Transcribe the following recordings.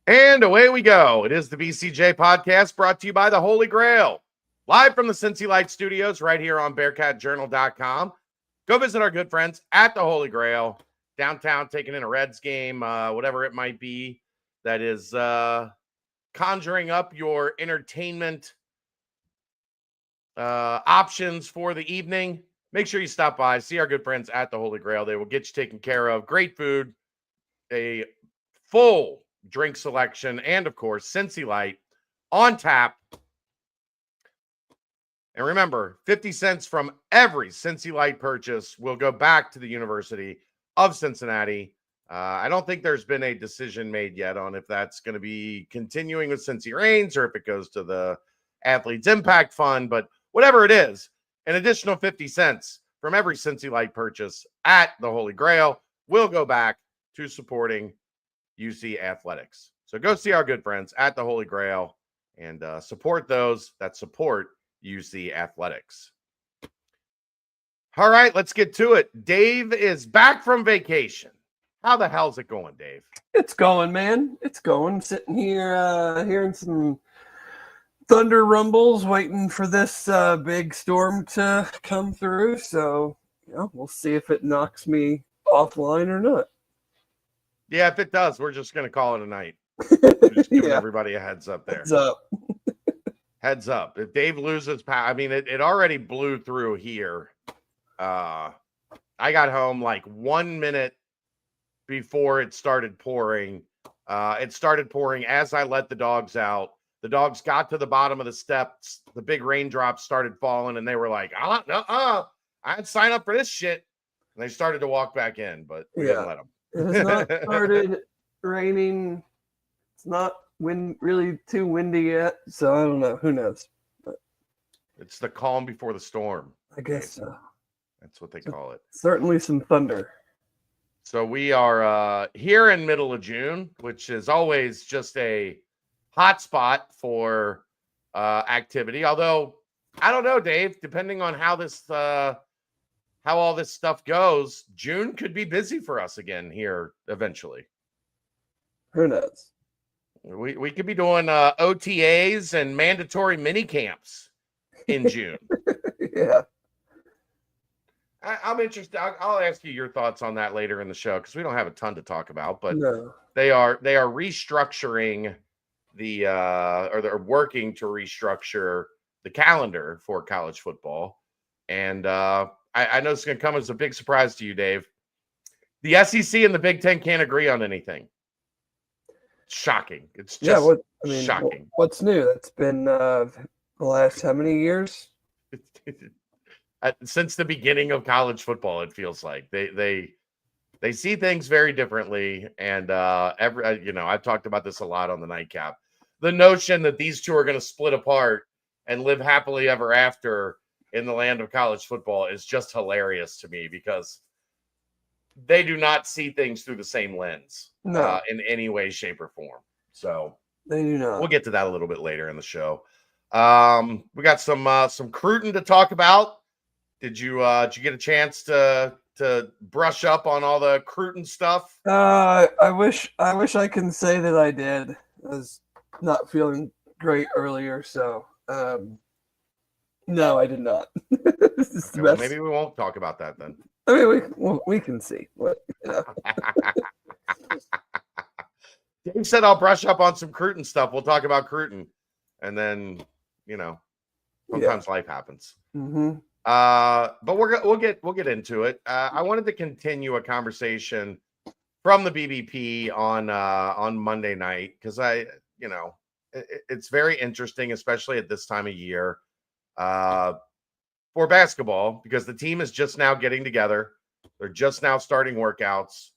And away we go. It is the BCJ podcast brought to you by the Holy Grail. Live from the Cincy Light Studios right here on BearcatJournal.com. Go visit our good friends at the Holy Grail, downtown, taking in a Reds game, whatever it might be that is conjuring up your entertainment options for the evening. Make sure you stop by, see our good friends at the Holy Grail. They will get you taken care of. Great food, a full drink selection, and of course, Cincy Light on tap. And remember, 50 cents from every Cincy Light purchase will go back to the University of Cincinnati. I don't think there's been a decision made yet on if that's going to be continuing with Cincy Reigns or if it goes to the Athletes Impact Fund, but whatever it is, an additional 50 cents from every Cincy Light purchase at the Holy Grail will go back to supporting UC Athletics. So go see our good friends at the Holy Grail and support those that support UC Athletics. All right, let's get to it. Dave is back from vacation. How the hell's it going, Dave? It's going, man. It's going. Sitting here hearing some thunder rumbles, waiting for this big storm to come through. So, we'll see if it knocks me offline or not. Yeah, if it does, we're just going to call it a night. We're just giving everybody a heads up there. Heads up. Heads up. If Dave loses power, I mean, it already blew through here. I got home like 1 minute before it started pouring. It started pouring as I let the dogs out. The dogs got to the bottom of the steps. The big raindrops started falling, and they were like, I didn't sign up for this shit. And they started to walk back in, but we didn't let them. It has not started raining. It's not really too windy yet, so I don't know. Who knows? But it's the calm before the storm. I guess so. That's what they call it. Certainly some thunder. So we are here in middle of June, which is always just a hot spot for activity. Although, I don't know, Dave, depending on how this how all this stuff goes, June could be busy for us again here eventually. Who knows? We could be doing OTAs and mandatory mini camps in June. Yeah. I'm interested. I'll ask you your thoughts on that later in the show because we don't have a ton to talk about, but No. they are restructuring the or they're working to restructure the calendar for college football. And I know it's going to come as a big surprise to you, Dave. The SEC and the Big Ten can't agree on anything. Shocking. It's just shocking. What's new? That's been the last how many years? Since the beginning of college football, it feels like they see things very differently. And I've talked about this a lot on the nightcap. The notion that these two are going to split apart and live happily ever after in the land of college football is just hilarious to me because they do not see things through the same lens in any way, shape, or form. So they do not. We'll get to that a little bit later in the show. We got some Cruton to talk about. Did you get a chance to brush up on all the Cruton stuff? I wish I can say that I did. I was not feeling great earlier, so no, I did not. Okay, well, maybe we won't talk about that then. I mean, we can see. Dave said I'll brush up on some Cruton stuff. We'll talk about Cruton, and then sometimes life happens. Mm-hmm. But we'll get into it. I wanted to continue a conversation from the BBP on Monday night because it's very interesting, especially at this time of year for basketball because the team is just now getting together. They're just now starting workouts.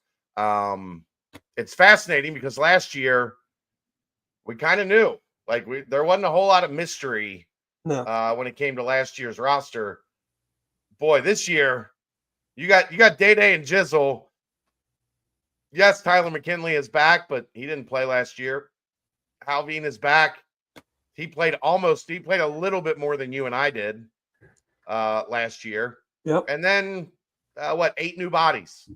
It's fascinating because last year we kind of knew there wasn't a whole lot of mystery when it came to last year's roster. Boy, this year you got Day-Day and Jizzle. Yes, Tyler McKinley is back, but he didn't play last year. Halveen is back. He played a little bit more than you and I did last year. Yep. And then 8 new bodies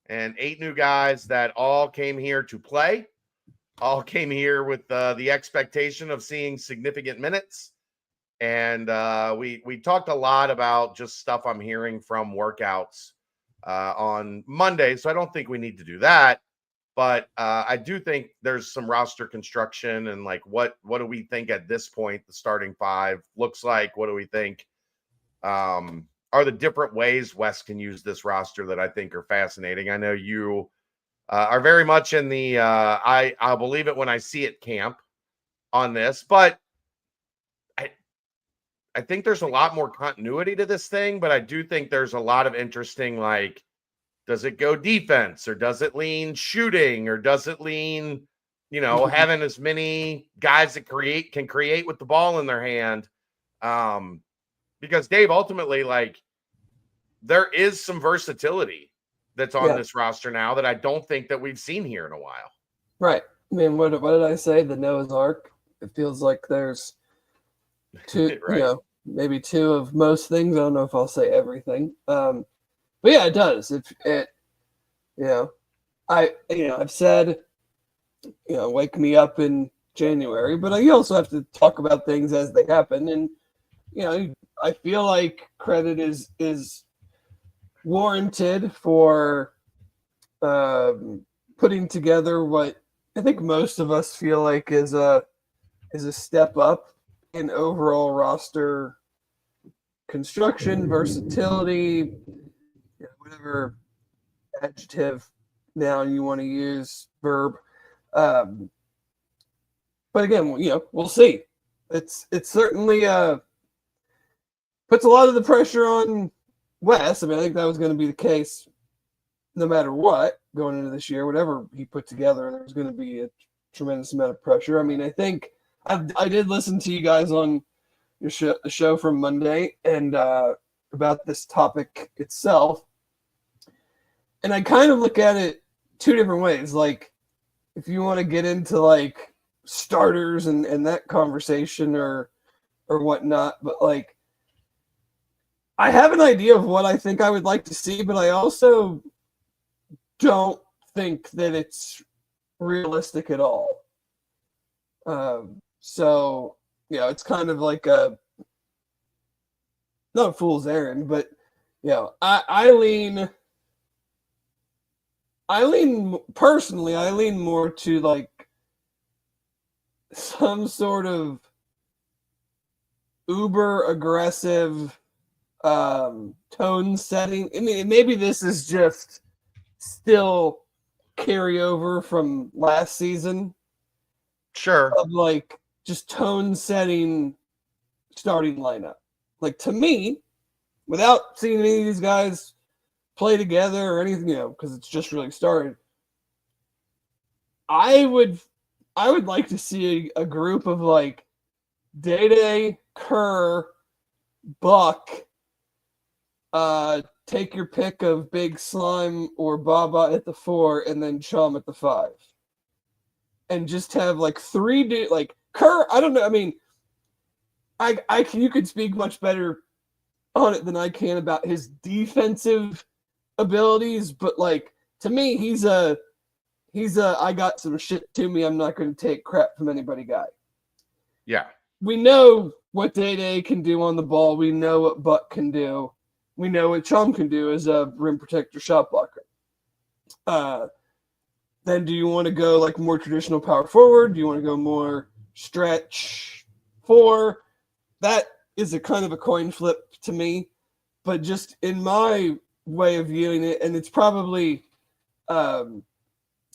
and 8 new guys that all came here to play. all came here with the expectation of seeing significant minutes. And we talked a lot about just stuff I'm hearing from workouts on Monday. So I don't think we need to do that. But I do think there's some roster construction and like what do we think at this point the starting five looks like? What do we think are the different ways Wes can use this roster that I think are fascinating? I know you are very much in the I'll believe it when I see it camp on this, but I think there's a lot more continuity to this thing, but I do think there's a lot of interesting, like, does it go defense or does it lean shooting or does it lean, having as many guys that can create with the ball in their hand? Because Dave, ultimately, like, there is some versatility that's on this roster now that I don't think that we've seen here in a while. Right. I mean, what did I say? The Noah's Ark. It feels like there's two, right. Maybe two of most things. I don't know if I'll say everything. But yeah, it does. I've said, wake me up in January, but you also have to talk about things as they happen. And, I feel like credit is warranted for putting together what I think most of us feel like is a step up in overall roster construction, versatility, whatever adjective noun you want to use, verb. But again, we'll see. It's certainly puts a lot of the pressure on Wes. I mean, I think that was going to be the case no matter what going into this year. Whatever he put together, there was going to be a tremendous amount of pressure. I mean, I think I did listen to you guys on your show from Monday and about this topic itself. And I kind of look at it two different ways. Like, if you want to get into like starters and that conversation or whatnot, but like, I have an idea of what I think I would like to see, but I also don't think that it's realistic at all. So, it's kind of like not a fool's errand, but I lean personally, I lean more to like some sort of uber aggressive tone setting. I mean, maybe this is just still carryover from last season. Sure. Of like just tone setting starting lineup. Like, to me, without seeing any of these guys play together or anything, because it's just really started, I would like to see a group of like Day-Day, Kerr, Buck, take your pick of Big Slime or Baba at the 4, and then Chum at the 5. And just have like three like Kerr. I don't know. I mean, you could speak much better on it than I can about his defensive abilities, but like, to me, he's a I got some shit to me, I'm not going to take crap from anybody guy. Yeah. We know what Day-Day can do on the ball. We know what Buck can do. We know what Chum can do as a rim protector, shot blocker. Then do you want to go like more traditional power forward? Do you want to go more stretch 4? That is a kind of a coin flip to me. But just in my way of viewing it, and it's probably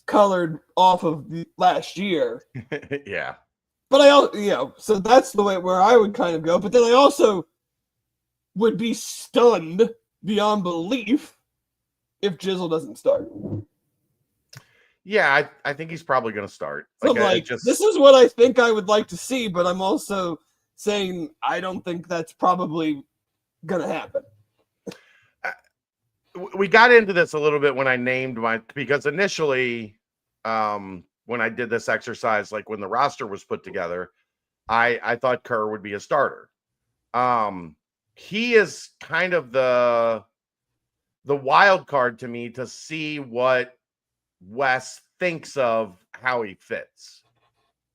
colored off of last year. Yeah. But so that's the way where I would kind of go. But then I also would be stunned beyond belief if Jizzle doesn't start. Yeah, I think he's probably going to start. So this is what I think I would like to see, but I'm also saying I don't think that's probably going to happen. We got into this a little bit when I named because initially, when I did this exercise, like when the roster was put together, I thought Kerr would be a starter. He is kind of the wild card to me to see what Wes thinks of how he fits.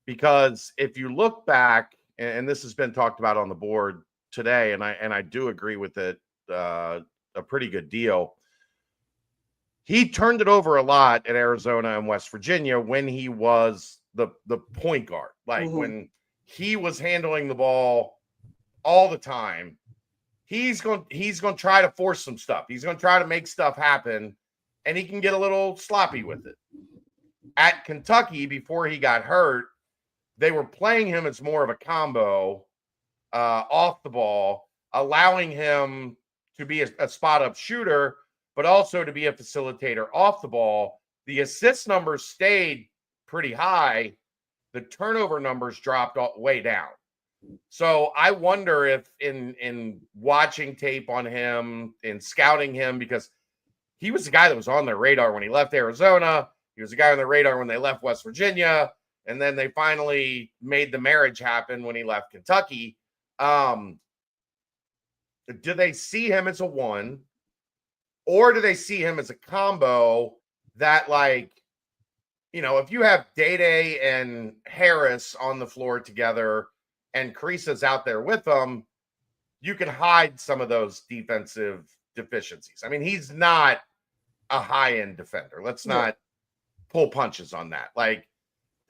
Because if you look back, and this has been talked about on the board today, and I do agree with it, a pretty good deal. He turned it over a lot at Arizona and West Virginia when he was the point guard. Like when he was handling the ball all the time, he's going to try to force some stuff. He's going to try to make stuff happen, and he can get a little sloppy with it. At Kentucky, before he got hurt, they were playing him as more of a combo off the ball, allowing him to be a spot-up shooter, but also to be a facilitator off the ball. The assist numbers stayed pretty high. The turnover numbers dropped way down. So I wonder if in watching tape on him, in scouting him, because he was the guy that was on their radar when he left Arizona. He was the guy on their radar when they left West Virginia. And then they finally made the marriage happen when he left Kentucky. Do they see him as a one? Or do they see him as a combo that, like, you know, if you have Day and Harris on the floor together and Krisa's out there with them, you can hide some of those defensive deficiencies. I mean, he's not a high-end defender. Let's not pull punches on that. Like,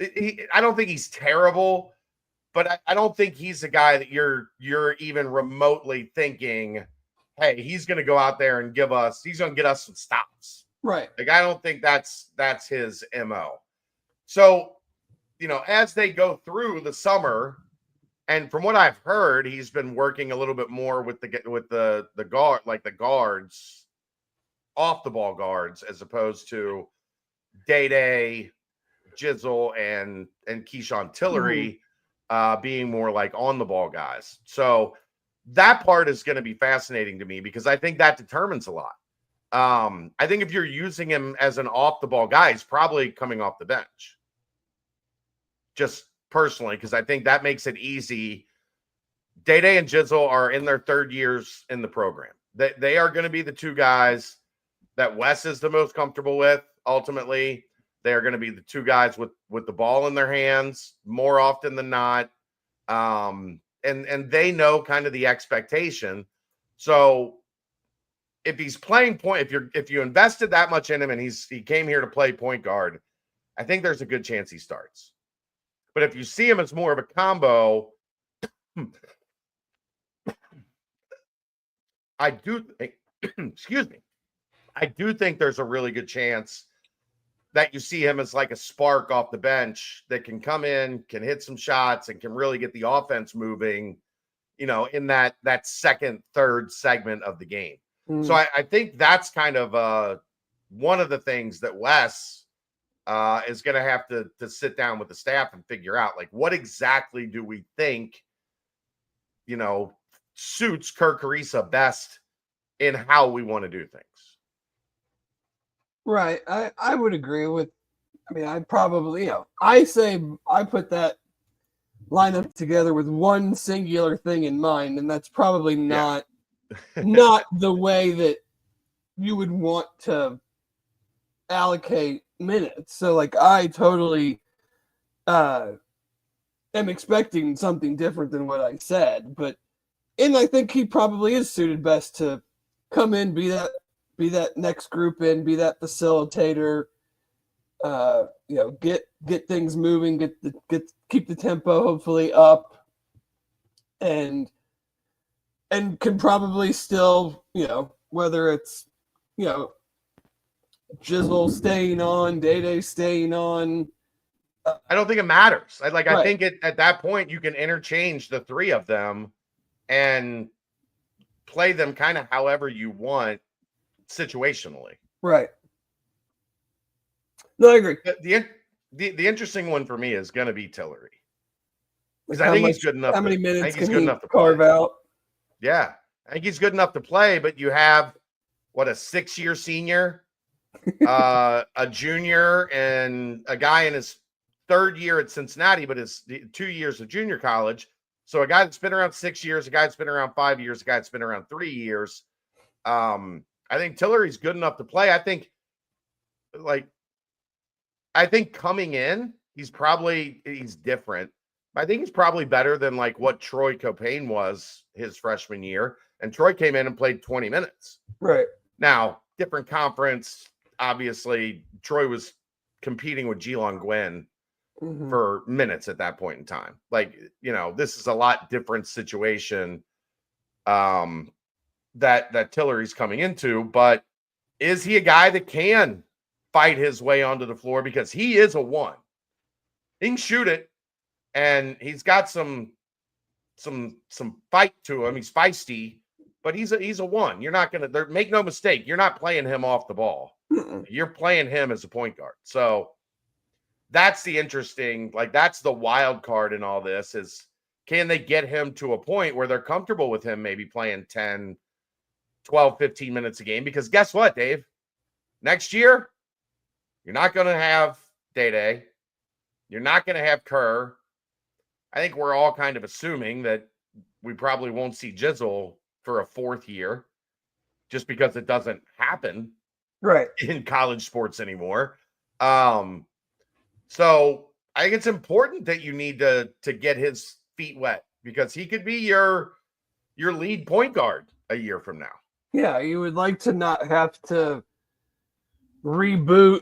I don't think he's terrible, but I don't think he's a guy that you're even remotely thinking, hey, he's going to go out there and he's going to get us some stops. Right. Like, I don't think that's his MO. So, you know, as they go through the summer, and from what I've heard, he's been working a little bit more with the guard, like the guards, off the ball guards, as opposed to Day, Jizzle, and Keyshawn Tillery being more like on the ball guys. So that part is going to be fascinating to me because I think that determines a lot. I think if you're using him as an off the ball guy, he's probably coming off the bench. Just personally, because I think that makes it easy. Day and Jizzle are in their third years in the program. They are going to be the two guys that Wes is the most comfortable with. Ultimately, they are going to be the two guys with the ball in their hands more often than not. And they know kind of the expectation. So if he's playing point, if you invested that much in him and he came here to play point guard, I think there's a good chance he starts. But if you see him as more of a combo, I do think, excuse me, I do think there's a really good chance that you see him as like a spark off the bench that can come in, can hit some shots, and can really get the offense moving, you know, in that second, third segment of the game. So I think that's kind of one of the things that Wes is going to have to sit down with the staff and figure out, like, what exactly do we think, you know, suits Kerr Kriisa best in how we want to do things. Right. I would agree with, I mean, I probably, you know, I say I put that lineup together with one singular thing in mind, and that's probably not the way that you would want to allocate minutes. So, like, I totally am expecting something different than what I said, and I think he probably is suited best to come in, be that next group in, be that facilitator, you know, get things moving, keep the tempo hopefully up, and can probably still, you know, whether it's, you know, Jizzle staying on, Day staying on. I don't think it matters. I Right. think at that point you can interchange the three of them and play them kind of however you want situationally. Right. No, I agree. The interesting one for me is going to be Tillery. Because I think he's good enough. How many minutes can he carve out? Yeah. I think he's good enough to play, but you have, what, a 6-year senior, a junior, and a guy in his third year at Cincinnati, but his 2 years of junior college. So a guy that's been around 6 years, a guy that's been around 5 years, a guy that's been around 3 years. I think Tillery's good enough to play. I think, like, I think coming in, he's different. I think he's probably better than like what Troy Copain was his freshman year. And Troy came in and played 20 minutes. Right. Now, different conference. Obviously, Troy was competing with Geelong Gwen for minutes at that point in time. Like, this is a lot different situation that Tillery's coming into. But is he a guy that can fight his way onto the floor? Because he is a one. He can shoot it. And he's got some fight to him. He's feisty, but he's a one. You're not gonna make no mistake. You're not playing him off the ball. You're playing him as a point guard. So that's the interesting, that's the wild card in all this is, can they get him to a point where they're comfortable with him maybe playing 10, 12, 15 minutes a game? Because guess what, Dave? Next year, you're not going to have Day. You're not going to have Kerr. I think we're all kind of assuming that we probably won't see Jizzle for a fourth year just because it doesn't happen in college sports anymore. So I think it's important that you need to get his feet wet because he could be your lead point guard a year from now. Yeah, you would like to not have to reboot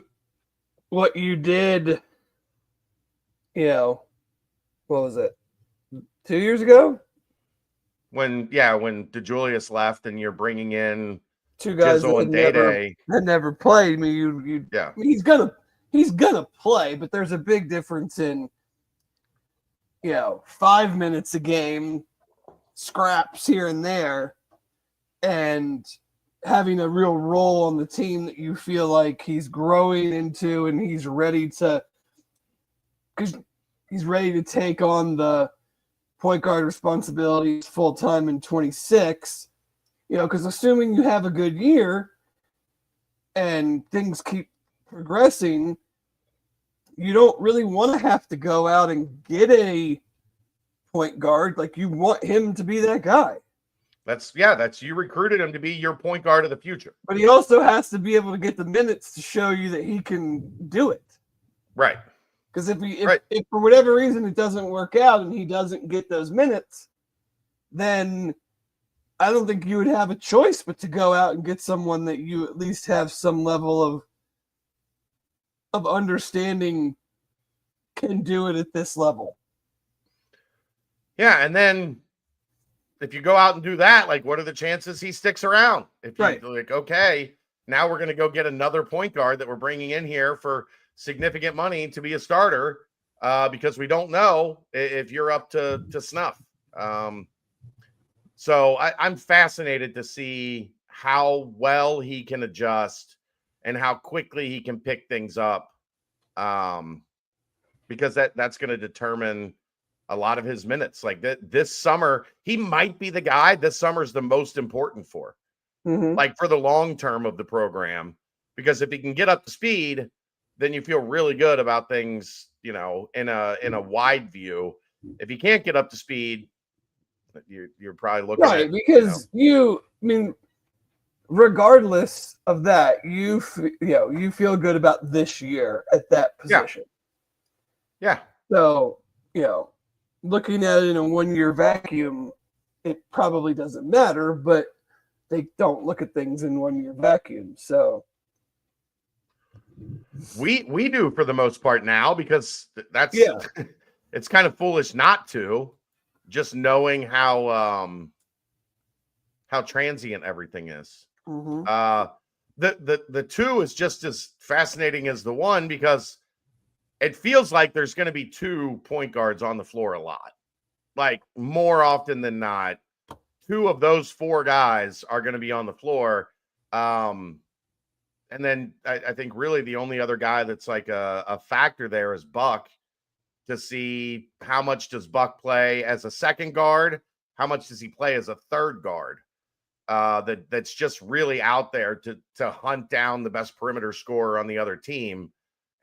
what you did, what was it, 2 years ago? When DeJulius left and you're bringing in two guys Jizzle and Day that never played. I mean, he's gonna play, but there's a big difference in 5 minutes a game, scraps here and there, and having a real role on the team that you feel like he's growing into and he's ready to take on the point guard responsibilities full time in 26, because assuming you have a good year and things keep progressing, you don't really want to have to go out and get a point guard. Like, you want him to be that guy. That's you recruited him to be your point guard of the future. But he also has to be able to get the minutes to show you that he can do it. Right. Because if for whatever reason it doesn't work out and he doesn't get those minutes, then I don't think you would have a choice but to go out and get someone that you at least have some level of understanding can do it at this level. Yeah, and then if you go out and do that, what are the chances he sticks around? If you're okay, now we're going to go get another point guard that we're bringing in here for significant money to be a starter because we don't know if you're up to snuff. So I'm fascinated to see how well he can adjust and how quickly he can pick things up because that's going to determine a lot of his minutes. This summer, he might be the guy this summer is the most important for, for the long term of the program, because if he can get up to speed, then you feel really good about things, in a wide view. If he can't get up to speed, you're probably looking at, because regardless of that, you feel good about this year at that position. Yeah. So, looking at it in a 1 year vacuum, it probably doesn't matter, but they don't look at things in 1 year vacuum. So we do for the most part now, because that's it's kind of foolish not to, just knowing how transient everything is. The two is just as fascinating as the one, because it feels like there's going to be 2 point guards on the floor a lot. More often than not, 2 of those 4 guys are going to be on the floor. And then I think really the only other guy that's a factor there is Buck, to see how much does Buck play as a second guard? How much does he play as a third guard? That's just really out there to hunt down the best perimeter scorer on the other team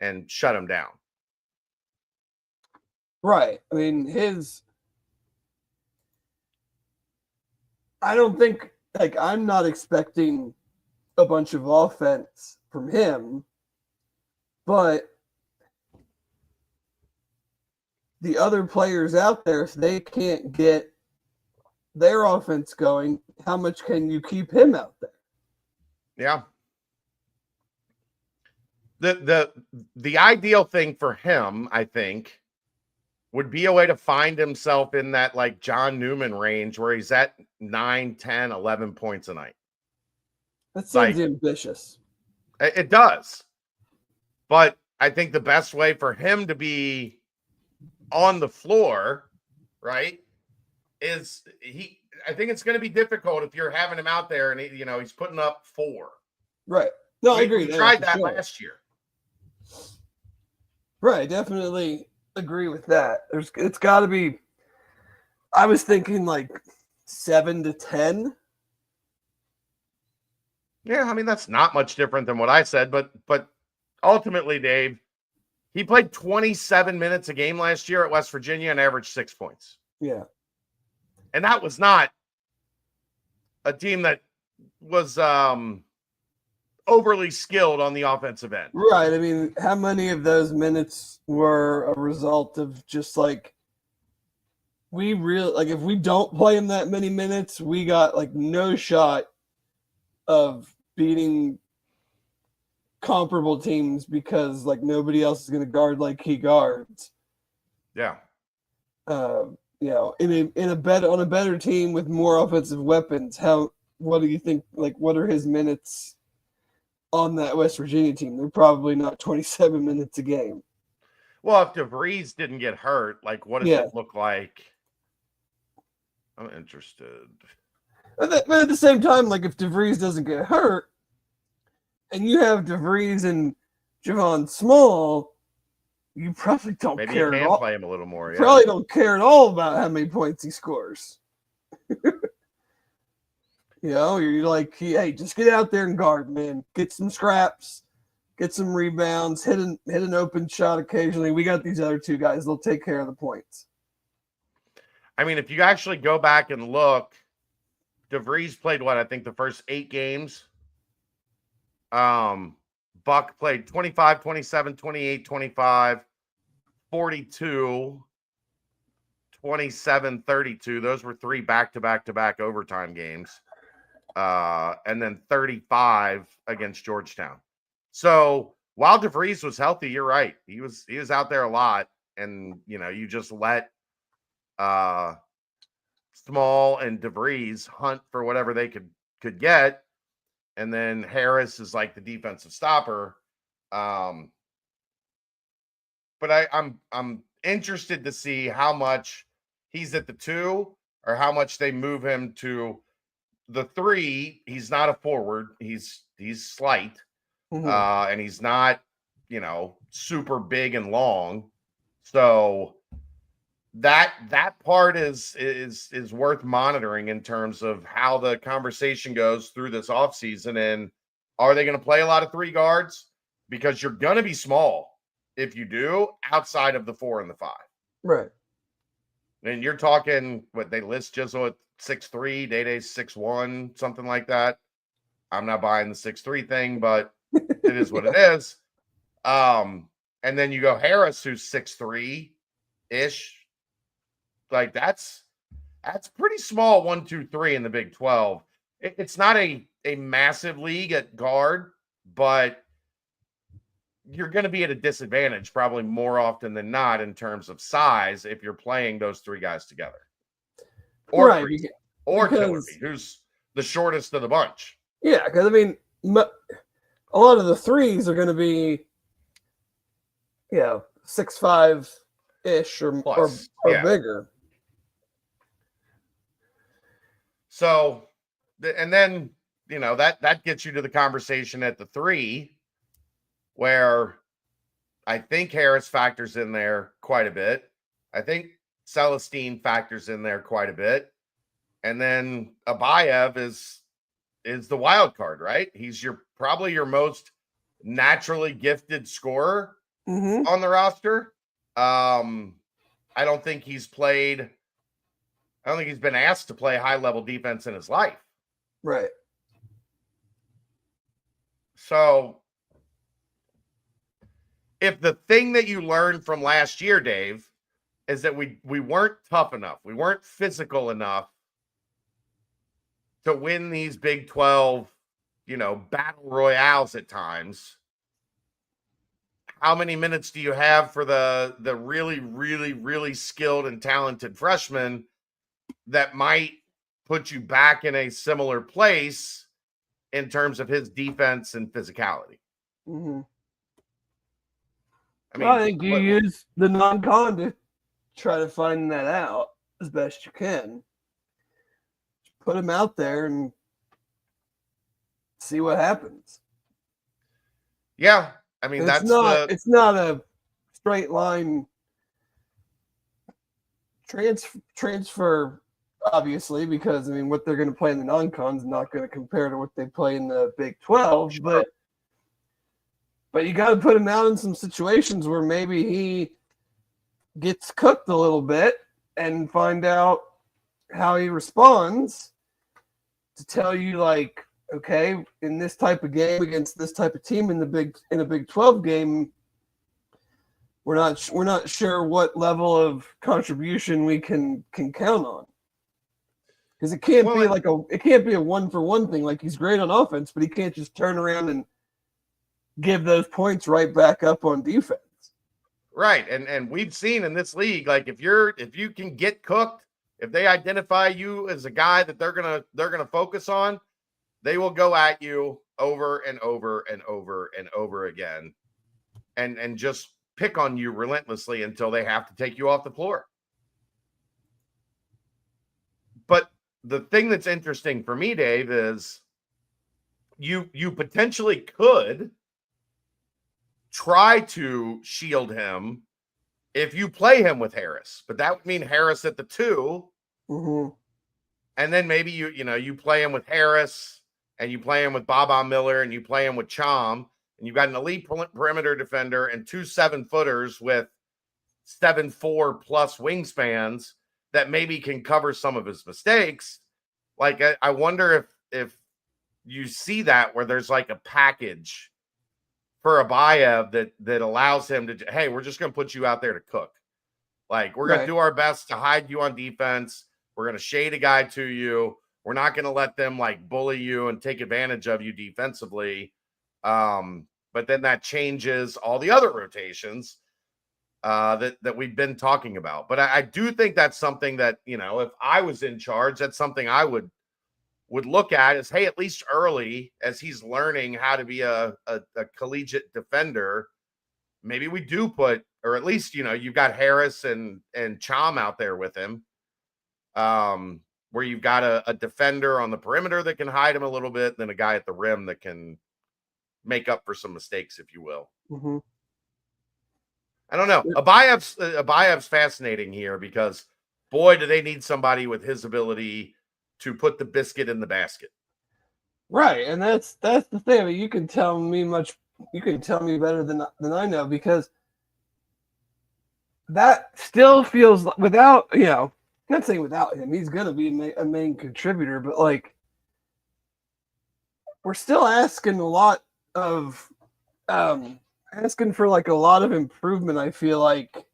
and shut him down. Right. I mean, I don't think, I'm not expecting a bunch of offense from him, but the other players out there, if they can't get their offense going, how much can you keep him out there? Yeah. The ideal thing for him, I think, would be a way to find himself in that like John Newman range where he's at 9, 10, 11 points a night. That seems ambitious. It does. But I think the best way for him to be on the floor, right, is I think it's going to be difficult if you're having him out there and he's putting up 4. Right. No, I agree. We tried that last year. Right. Definitely agree with that. It's got to be. I was thinking like 7 to 10. Yeah, I mean that's not much different than what I said, but ultimately, Dave, he played 27 minutes a game last year at West Virginia and averaged 6 points. Yeah. And that was not a team that was overly skilled on the offensive end. Right. I mean, how many of those minutes were a result of just like if we don't play him that many minutes, we got like no shot of beating comparable teams because like nobody else is going to guard like he guards. Yeah. In a better team with more offensive weapons, what do you think? Like, what are his minutes on that West Virginia team? They're probably not 27 minutes a game. Well, if DeVries didn't get hurt, like, what does it look like? I'm interested. But at the same time, like, if DeVries doesn't get hurt, and you have DeVries and Javon Small, you probably don't Maybe care you at can all. play him a little more. Yeah. Probably don't care at all about how many points he scores. You're like, hey, just get out there and guard, man. Get some scraps, get some rebounds, hit an open shot occasionally. We got these other 2 guys. They'll take care of the points. I mean, if you actually go back and look, DeVries played what? I think the first 8 games. Buck played 25, 27, 28, 25, 42, 27, 32. Those were 3 back-to-back overtime games. And then 35 against Georgetown. So while DeVries was healthy, you're right. He was out there a lot. And, you just let Small and DeVries hunt for whatever they could get. And then Harris is like the defensive stopper. But I'm interested to see how much he's at the 2 or how much they move him to the 3. He's not a forward. He's slight. Mm-hmm. And he's not, super big and long. So that part is worth monitoring in terms of how the conversation goes through this offseason. And are they going to play a lot of 3 guards? Because you're going to be small if you do, outside of the 4 and the 5. Right. And you're talking, what they list Jizzle at 6'3", Day-Day's 6'1", something like that. I'm not buying the 6'3" thing, but it is what it is. And then you go Harris, who's 6'3"-ish. Like that's pretty small 1, 2, 3 in the Big 12. It's not a massive league at guard, but you're going to be at a disadvantage probably more often than not in terms of size if you're playing those 3 guys together. Or right. Tillerby, who's the shortest of the bunch. Yeah, because I mean, a lot of the 3s are going to be, 6'5"-ish or bigger. So, and then, that gets you to the conversation at the 3, where I think Harris factors in there quite a bit. I think Celestine factors in there quite a bit. And then Abayev is the wild card, right? He's probably your most naturally gifted scorer on the roster. I don't think he's been asked to play high-level defense in his life. Right. So if the thing that you learned from last year, Dave, is that we weren't tough enough. We weren't physical enough to win these Big 12, battle royales at times. How many minutes do you have for the really, really, really skilled and talented freshman that might put you back in a similar place in terms of his defense and physicality? Mm-hmm. I mean, I think you use the non-con to try to find that out as best you can. Put him out there and see what happens. Yeah, I mean, it's not a straight line transfer, obviously, because I mean, what they're going to play in the non-con is not going to compare to what they play in the Big 12. Sure. But you got to put him out in some situations where maybe he gets cooked a little bit and find out how he responds to tell you, like, okay, in this type of game against this type of team in a Big 12 game, we're not sure what level of contribution we can count on. Because it can't be a 1-for-1 thing. Like, he's great on offense, but he can't just turn around and give those points right back up on defense. Right. And we've seen in this league, like, if you can get cooked, if they identify you as a guy that they're gonna focus on, they will go at you over and over and over and over again and just pick on you relentlessly until they have to take you off the floor. But the thing that's interesting for me, Dave, is you potentially could try to shield him if you play him with Harris, but that would mean Harris at the 2. Mm-hmm. And then maybe you play him with Harris and you play him with Baba Miller and you play him with Chom, and you've got an elite perimeter defender and 2 7-footers with 7'4" plus wingspans that maybe can cover some of his mistakes. Like, I wonder if you see that where there's like a package for Abayev that allows him to, hey, we're just going to put you out there to cook. Like, we're going to do our best to hide you on defense. We're going to shade a guy to you. We're not going to let them like bully you and take advantage of you defensively. But then that changes all the other rotations that we've been talking about. But I do think that's something that, if I was in charge, that's something I would look at is, hey, at least early as he's learning how to be a collegiate defender, maybe we do put, or at least, you've got Harris and Chom out there with him, where you've got a defender on the perimeter that can hide him a little bit, then a guy at the rim that can make up for some mistakes, if you will. Mm-hmm. I don't know. Abayev's fascinating here because, boy, do they need somebody with his ability to put the biscuit in the basket. Right, and that's the thing. I mean, you can tell me better than I know, because that still feels like, without, not saying without him, he's going to be a main contributor, but like, we're still asking a lot of, asking for like a lot of improvement, I feel like,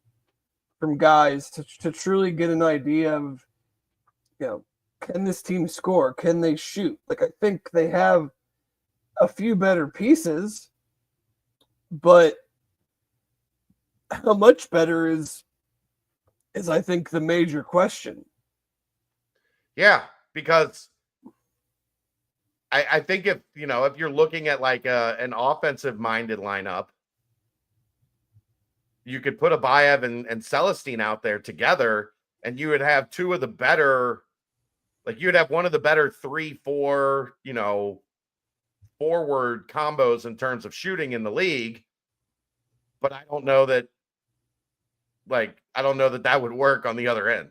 from guys to truly get an idea of, can this team score? Can they shoot? Like, I think they have a few better pieces, but how much better is I think the major question. Yeah, because I think if you're looking at like an offensive minded lineup, you could put Abayev and Celestine out there together, and you would have two of the better, like you would have one of the better 3-4, forward combos in terms of shooting in the league. But I don't know that that would work on the other end.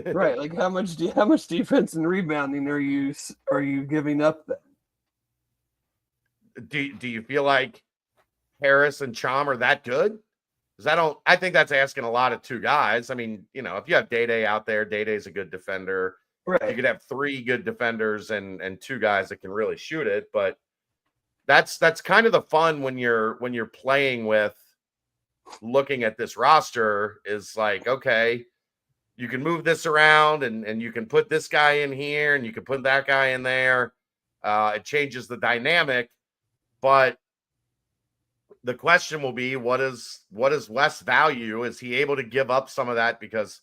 Right. Like, how much defense and rebounding are you giving up then? Do you feel like Harris and Chom are that good? Because I think that's asking a lot of two guys. I mean, if you have Day out there, Day's a good defender. Right. You could have 3 good defenders and 2 guys that can really shoot it. But that's kind of the fun when you're playing with looking at this roster is like, okay, you can move this around and you can put this guy in here and you can put that guy in there. It changes the dynamic, but the question will be, what is Wes' value? Is he able to give up some of that? Because,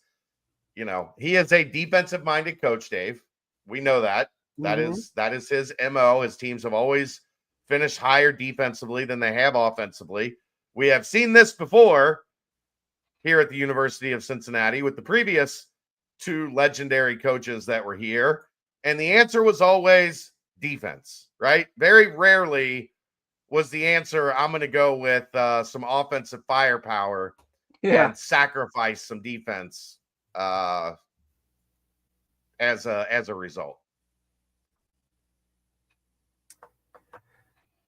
you know, he is a defensive minded coach, Dave. We know that. That is his MO. His teams have always finished higher defensively than they have offensively. We have seen this before here at the University of Cincinnati with the previous two legendary coaches that were here. And the answer was always defense, right? Very rarely was the answer, I'm going to go with some offensive firepower and sacrifice some defense as a result.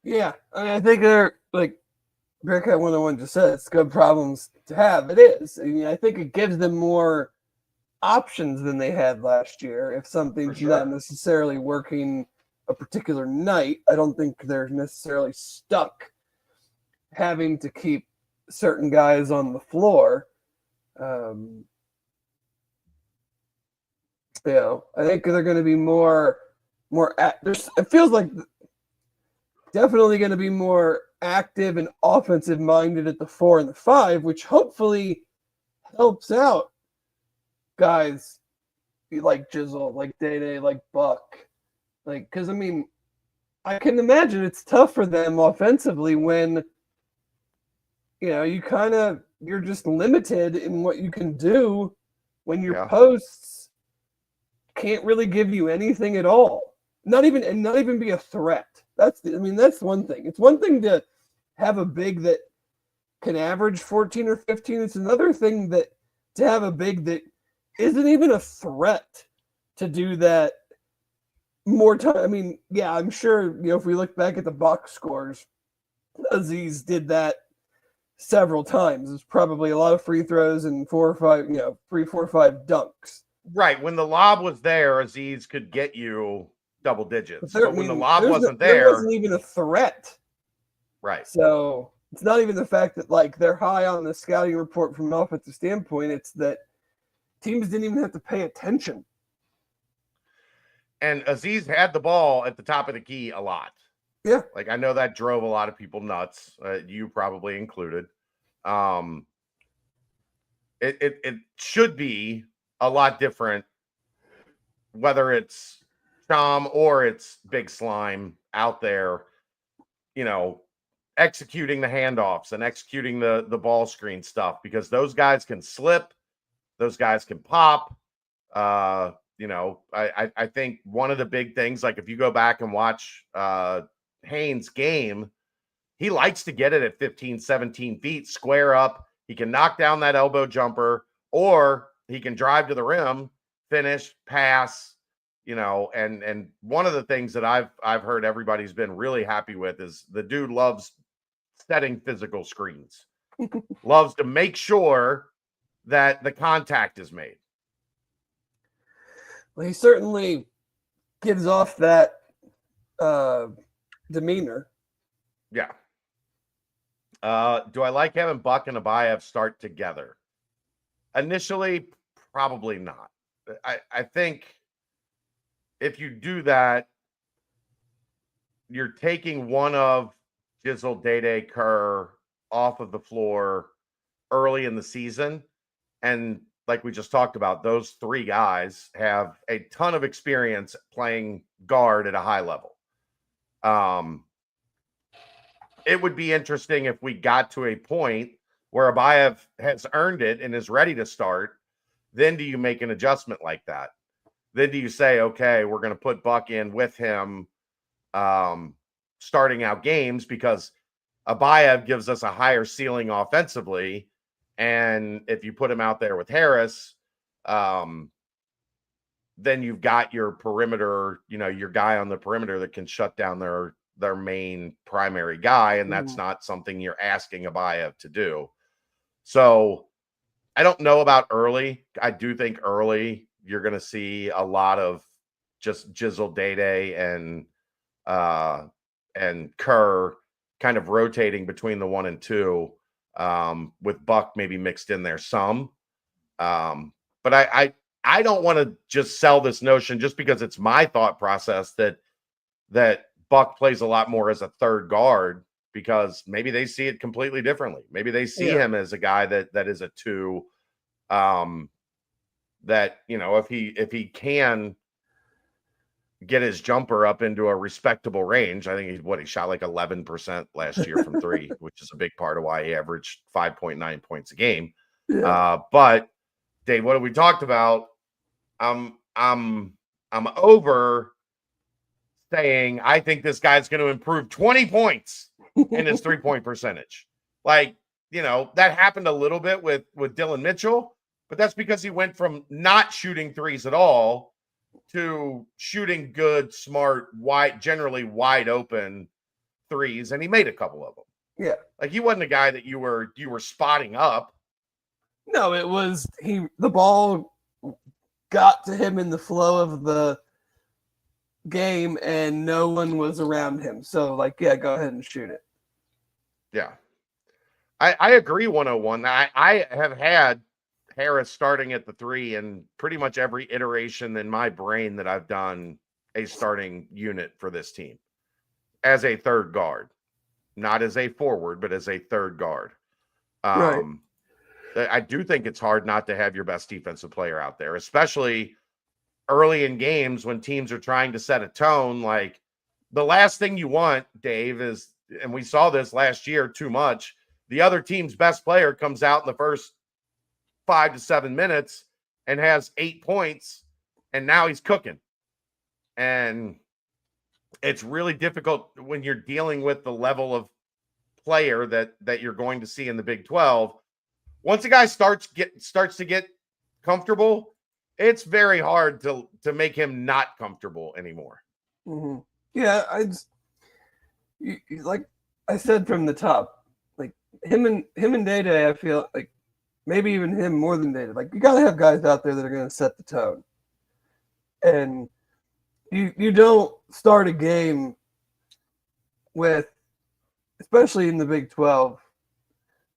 Yeah, I think they're like Bearcat 101 just said, it's good problems to have. It is. I mean, I think it gives them more options than they had last year. If something's not necessarily working a particular night, I don't think they're necessarily stuck having to keep certain guys on the floor. You know, I think they're going to be more. It feels like definitely going to be more active and offensive minded at the 4 and the 5, which hopefully helps out guys like Jizzle, like Day-Day, like Buck. Like, because I mean, I can imagine it's tough for them offensively when, you know, you're just limited in what you can do when your posts can't really give you anything at all. Not even be a threat. That's one thing. It's one thing to have a big that can average 14 or 15. It's another thing to have a big that isn't even a threat to do that more time. I mean, yeah, I'm sure, you know, if we look back at the box scores, Aziz did that several times. It's probably a lot of free throws and 4 or 5, you know, 3, 4, 5 dunks. Right. When the lob was there, Aziz could get you double digits. But when the lob wasn't there wasn't even a threat. Right. So it's not even the fact that like they're high on the scouting report from an offensive standpoint. It's that teams didn't even have to pay attention. And Aziz had the ball at the top of the key a lot. Yeah. Like, I know that drove a lot of people nuts, you probably included. It should be a lot different, whether it's Chom or it's Big Slime out there, you know, executing the handoffs and executing the ball screen stuff, because those guys can slip, those guys can pop. You know, I think one of the big things, like if you go back and watch Haynes' game, he likes to get it at 15, 17 feet, square up. He can knock down that elbow jumper, or he can drive to the rim, finish, pass, you know, and one of the things that I've heard everybody's been really happy with is the dude loves setting physical screens, loves to make sure that the contact is made. Well, he certainly gives off that demeanor. Yeah. Do I like having Buck and Abayev start together? Initially, probably not. I think if you do that, you're taking one of Jizzle, Day-Day, Kerr off of the floor early in the season. And like we just talked about, those three guys have a ton of experience playing guard at a high level. It would be interesting if we got to a point where Abayev has earned it and is ready to start. Then do you make an adjustment like that? Then do you say, okay, we're going to put Buck in with him starting out games, because Abayev gives us a higher ceiling offensively. And if you put him out there with Harris, then you've got your perimeter, you know, your guy on the perimeter that can shut down their main primary guy. And that's not something you're asking Abayev to do. So I don't know about early. I do think early you're going to see a lot of just Jizzle, Day-Day, and Kerr kind of rotating between the 1 and 2. with Buck maybe mixed in there some. But I don't want to just sell this notion just because it's my thought process that Buck plays a lot more as a third guard, because maybe they see it completely differently. Maybe they see him as a guy that is a 2. That, if he can get his jumper up into a respectable range. I think he shot like 11% last year from 3, which is a big part of why he averaged 5.9 points a game. Yeah. But Dave, what have we talked about? I'm over saying I think this guy's going to improve 20 points in his 3-point percentage. Like, that happened a little bit with Dylan Mitchell, but that's because he went from not shooting threes at all to shooting good, smart, generally wide open threes, and he made a couple of them. Yeah. Like, he wasn't a guy that you were spotting up. No, it was the ball got to him in the flow of the game and no one was around him. So go ahead and shoot it. Yeah. I agree 101. I have had Harris starting at the 3 in pretty much every iteration in my brain that I've done a starting unit for this team as a third guard, not as a forward, but as a third guard. Right. I do think it's hard not to have your best defensive player out there, especially early in games when teams are trying to set a tone. Like, the last thing you want, Dave, is, and we saw this last year too much, the other team's best player comes out in the first 5 to 7 minutes and has 8 points, and now he's cooking. And it's really difficult when you're dealing with the level of player that you're going to see in the Big 12. Once a guy starts to get comfortable, it's very hard to make him not comfortable anymore. Mm-hmm. Yeah, like I said from the top, like him and Day-Day, I feel like maybe even him more than Day-Day. Like, you got to have guys out there that are going to set the tone. And you don't start a game with, especially in the Big 12,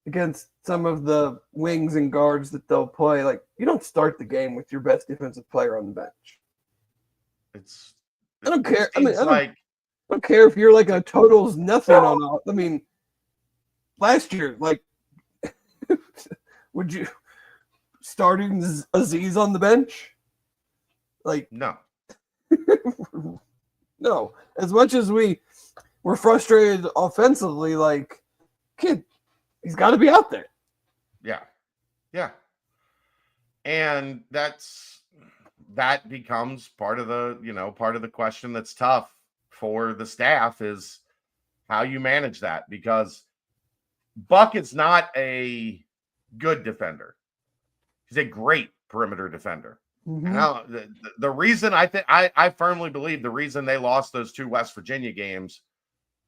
against some of the wings and guards that they'll play. Like, you don't start the game with your best defensive player on the bench. I don't care. I don't care if you're like a totals nothing on all. I mean, last year, like, would you starting Aziz on the bench? Like, no. No. As much as we were frustrated offensively, like, kid, he's got to be out there. Yeah. Yeah. And that becomes part of the question that's tough for the staff, is how you manage that, because Buck is not a good defender. He's a great perimeter defender. Mm-hmm. Now, the reason I firmly believe the reason they lost those 2 West Virginia games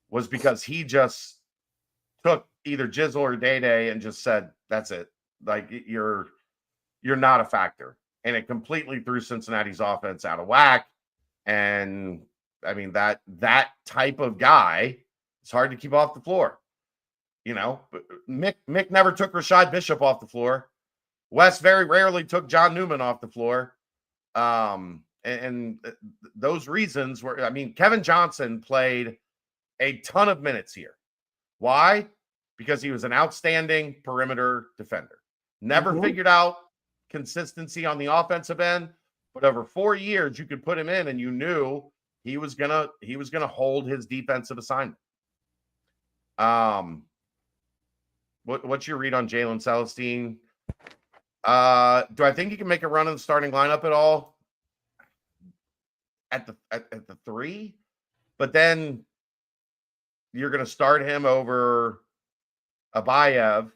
was because he just took either Jizzle or Day-Day and just said, that's it. Like, you're not a factor. And it completely threw Cincinnati's offense out of whack. And I mean, that type of guy, it's hard to keep off the floor. Mick never took Rashad Bishop off the floor. Wes very rarely took John Newman off the floor. And those reasons were, I mean, Kevin Johnson played a ton of minutes here. Why? Because he was an outstanding perimeter defender. Never figured out consistency on the offensive end, but over 4 years you could put him in and you knew he was gonna hold his defensive assignment. What's your read on Jalen Celestine? Do I think he can make a run in the starting lineup at all? At the 3, but then you're going to start him over Abayev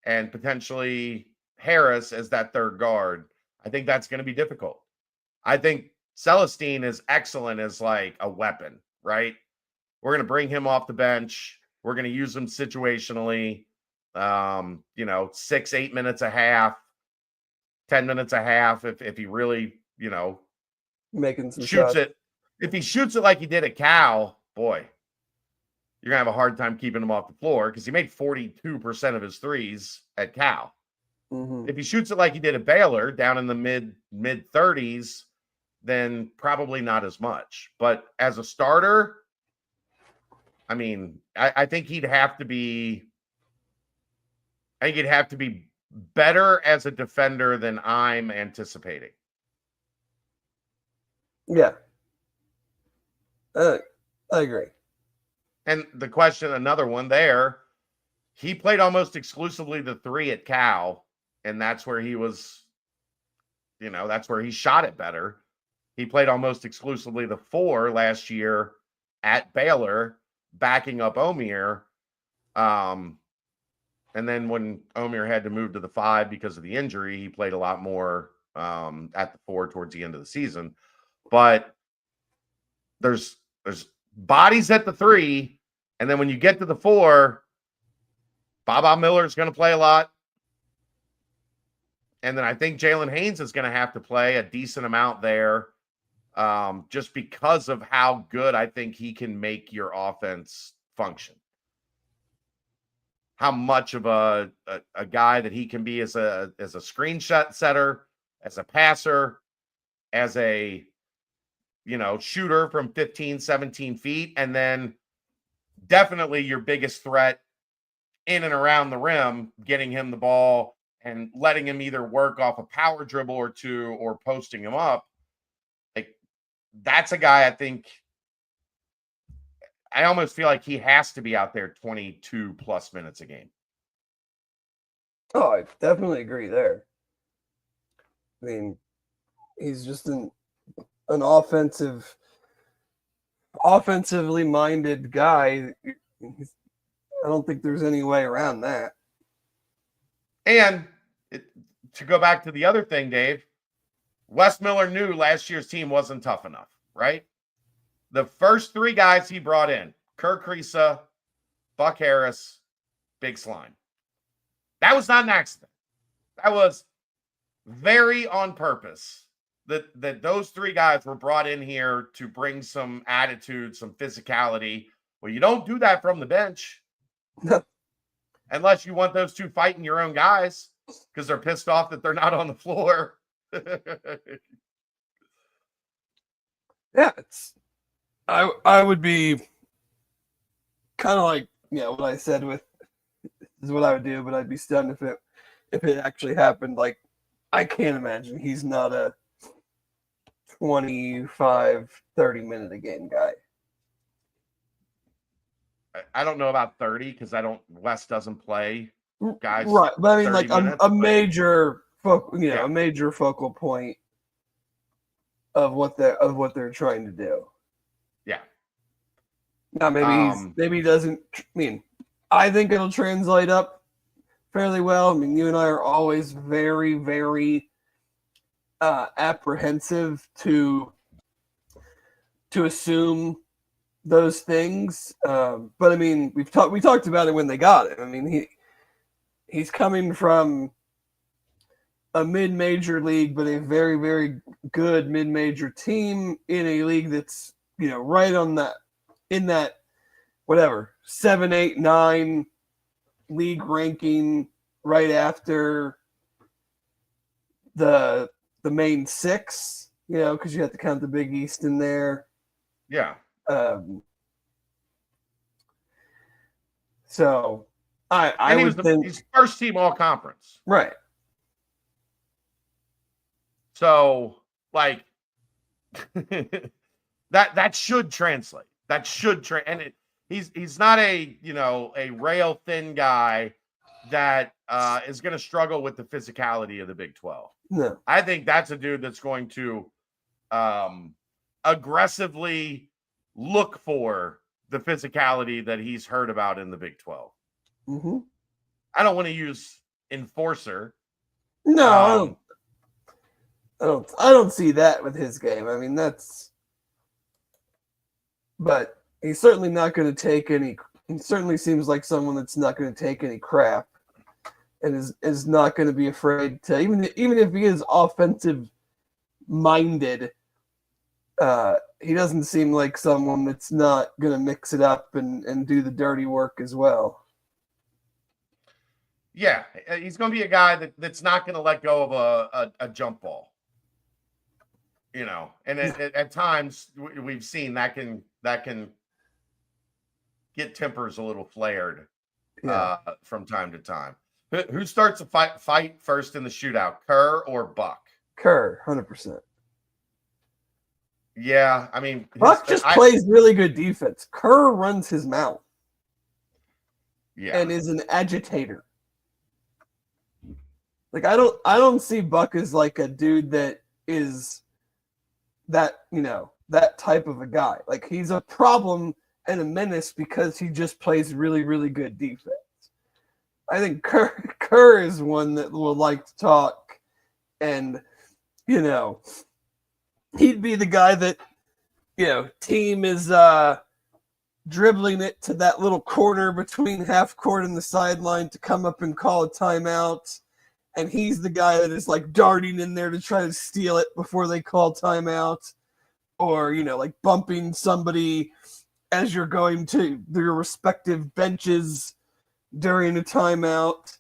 and potentially Harris as that third guard. I think that's going to be difficult. I think Celestine is excellent as like a weapon, right? We're going to bring him off the bench. We're going to use him situationally. 6-8 minutes a half, 10 minutes a half. If he really, making some shoots shots. If he shoots it like he did at Cal, boy, you're going to have a hard time keeping him off the floor because he made 42% of his threes at Cal. Mm-hmm. If he shoots it like he did at Baylor, down in the mid 30s, then probably not as much. But as a starter, I mean, I think he'd have to be. I think he'd have to be better as a defender than I'm anticipating. Yeah, I agree. And the question, another one there, he played almost exclusively the 3 at Cal, and that's where he was, that's where he shot it better. He played almost exclusively the 4 last year at Baylor, backing up Omier. And then when Omier had to move to the 5 because of the injury, he played a lot more at the 4 towards the end of the season. But there's bodies at the 3, and then when you get to the 4, Baba Miller's going to play a lot. And then I think Jalen Haynes is going to have to play a decent amount there just because of how good I think he can make your offense function. How much of a guy that he can be as a screenshot setter, as a passer, as a shooter from 15, 17 feet, and then definitely your biggest threat in and around the rim, getting him the ball and letting him either work off a power dribble or 2 or posting him up. Like, that's a guy I think I almost feel like he has to be out there 22 plus minutes a game. Oh, I definitely agree there. I mean, he's just an offensively minded guy. I don't think there's any way around that. And to go back to the other thing, Dave, Wes Miller knew last year's team wasn't tough enough, right? The first 3 guys he brought in, Kirk Kriisa, Buck Harris, Big Slime. That was not an accident. That was very on purpose that those 3 guys were brought in here to bring some attitude, some physicality. Well, you don't do that from the bench. Unless you want those 2 fighting your own guys because they're pissed off that they're not on the floor. Yeah, I would be kind of like, what I said with is what I would do, but I'd be stunned if it actually happened. Like, I can't imagine he's not a 25, 30-minute a game guy. I don't know about 30 because Wes doesn't play guys. Right, but I mean, like minutes, a major a major focal point of what they're trying to do. Yeah. Now maybe he doesn't. I mean, I think it'll translate up fairly well. I mean, you and I are always very, very apprehensive to assume those things. But I mean, we talked about it when they got him. I mean, he's coming from a mid-major league, but a very, very good mid-major team in a league that's, right on that, in that, whatever, 7, 8, 9 league ranking right after the main 6, because you have to count the Big East in there. Yeah. So I would think he's first team all conference. Right. So like that should translate. That should and he's not a rail thin guy that is going to struggle with the physicality of the Big 12. No. I think that's a dude that's going to aggressively look for the physicality that he's heard about in the Big 12. Mm-hmm. I don't want to use enforcer. No, I don't see that with his game. I mean, but he's certainly not going to take any. He certainly seems like someone that's not going to take any crap, and is not going to be afraid to even if he is offensive minded. he doesn't seem like someone that's not going to mix it up and do the dirty work as well. Yeah, he's going to be a guy that's not going to let go of a jump ball. You know, and at times we've seen that can get tempers a little flared from time to time. Who starts a fight first in the shootout, Kerr or Buck? Kerr, 100%. Yeah, I mean, Buck just plays really good defense. Kerr runs his mouth. Yeah, and is an agitator. Like I don't see Buck as like a dude that is that, that type of a guy. Like he's a problem and a menace because he just plays really, really good defense. I think Kerr is one that will like to talk, and he'd be the guy that team is dribbling it to that little corner between half court and the sideline to come up and call a timeout, and he's the guy that is like darting in there to try to steal it before they call timeout, or like bumping somebody as you're going to their respective benches during a timeout.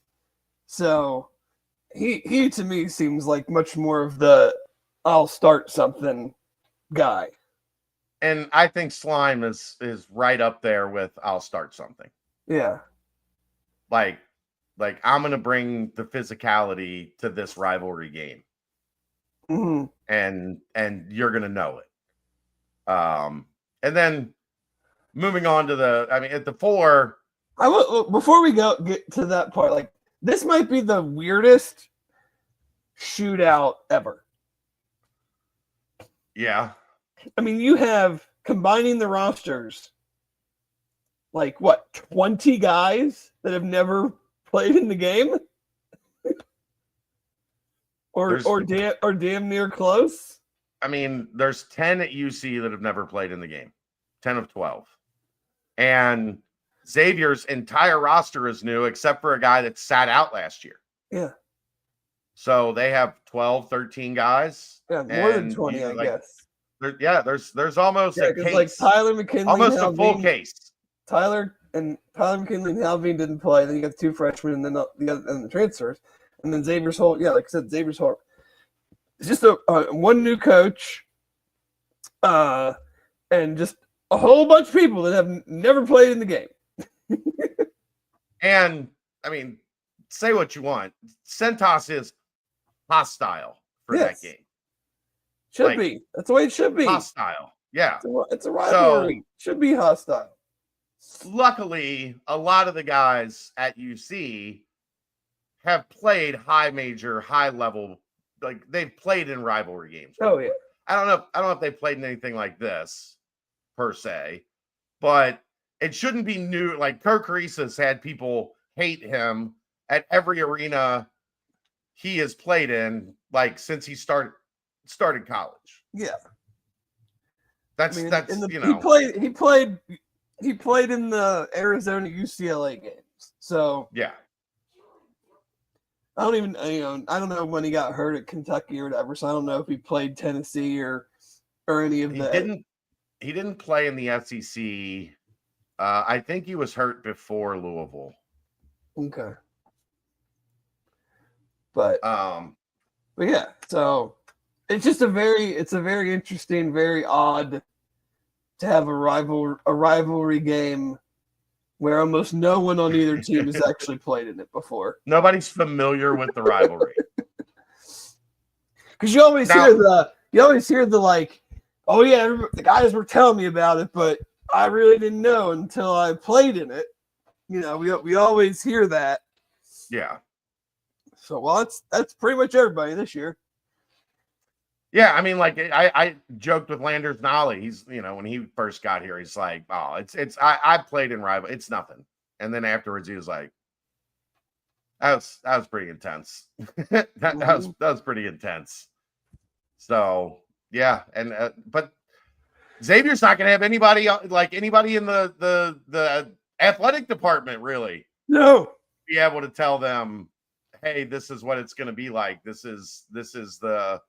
So he to me seems like much more of the I'll start something guy. And I think Slime is right up there with I'll start something. Yeah. Like I'm going to bring the physicality to this rivalry game. Mm-hmm. And you're going to know it. And then moving on to at the 4, before we get to that part, like this might be the weirdest shootout ever. Yeah. I mean, you have combining the rosters, like what, 20 guys that have never played in the game, or damn near close. I mean, there's 10 at UC that have never played in the game, 10 of 12, and Xavier's entire roster is new except for a guy that sat out last year. Yeah. So they have 12, 13 guys. Yeah, more than 20, I guess. There's almost a case. Like Tyler McKinley, almost a full case. Tyler McKinley and Halveen didn't play. Then you got 2 freshmen and then the transfers, and then Xavier's whole. Yeah, like I said, Xavier's whole. It's just one new coach, and just a whole bunch of people that have never played in the game. And I mean, say what you want, Centos is hostile for that game. Should be. That's the way it should be. Hostile. Yeah. It's a rivalry. Should be hostile. Luckily, a lot of the guys at UC have played high major, high level, like they've played in rivalry games. Oh yeah. I don't know if they've played in anything like this per se, but it shouldn't be new. Like Kirk Carissa's had people hate him at every arena he has played in, like since he started college. Yeah. That's he played in the Arizona UCLA games. So yeah. I don't know when he got hurt at Kentucky or whatever, so I don't know if he played Tennessee or any of that. He didn't play in the SEC. I think he was hurt before Louisville. Okay. But yeah, so it's just a very interesting, very odd to have a rivalry game where almost no one on either team has actually played in it before. Nobody's familiar with the rivalry. Because you always hear the like, oh yeah, the guys were telling me about it, but I really didn't know until I played in it. We always hear that. Yeah. So that's pretty much everybody this year. Yeah, I mean, like I joked with Landers Nolly. He's when he first got here, he's like, "Oh, I played in rival. It's nothing." And then afterwards, he was like, "That was pretty intense. that was pretty intense." So yeah, and but Xavier's not going to have anybody in the athletic department really. No, be able to tell them, "Hey, this is what it's going to be like. This is the."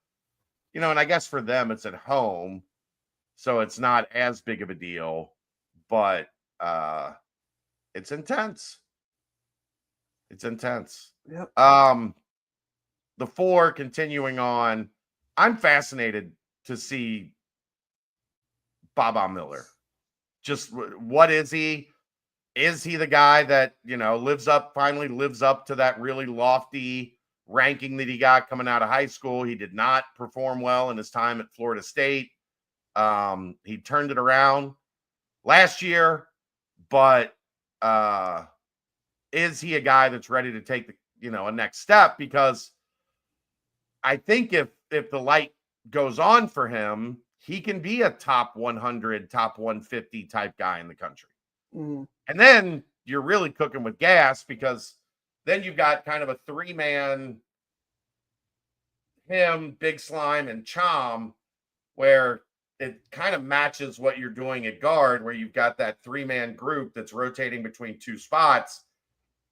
And I guess for them, it's at home. so it's not as big of a deal, but it's intense. It's intense. Yep. The 4 continuing on, I'm fascinated to see Baba Miller. Just what is he? Is he the guy that, finally lives up to that really lofty ranking that he got coming out of high school? He did not perform well in his time at Florida State. He turned it around last year, but is he a guy that's ready to take a next step? Because I think if the light goes on for him, he can be a top 100, top 150 type guy in the country. Mm-hmm. And then you're really cooking with gas, because then you've got kind of a 3-man, him, Big Slime, and Chom, where it kind of matches what you're doing at guard, where you've got that 3-man group that's rotating between 2 spots.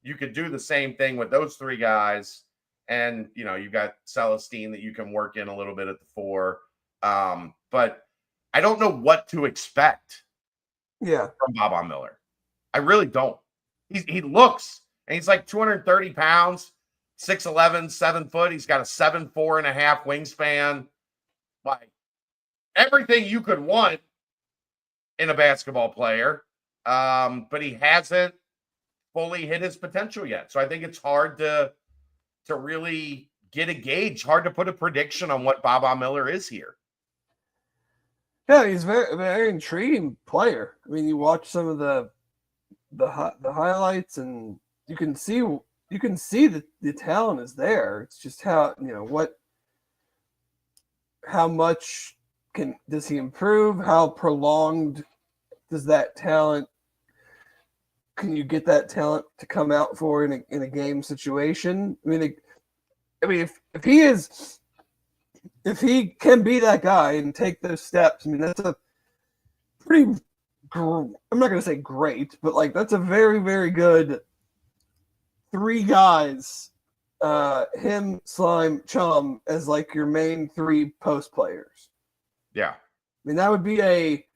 You could do the same thing with those 3 guys. And, you've got Celestine that you can work in a little bit at the 4. But I don't know what to expect from Baba Miller. I really don't. He looks, and he's like 230 pounds, 6'11", 7 foot. He's got a 7'4.5" wingspan. Like everything you could want in a basketball player. But he hasn't fully hit his potential yet. So I think it's hard to really get a gauge, hard to put a prediction on what Baba Miller is here. Yeah, he's very, very intriguing player. I mean, you watch some of the highlights, and you can see that the talent is there. It's just how much does he improve? How prolonged does that talent? Can you get that talent to come out for in a game situation? I mean, if he can be that guy and take those steps, I mean, that's a pretty. I'm not going to say great, but that's a very, very good 3 guys. Him, Slime, Chum as your main 3 post players. Yeah, I mean, that would be a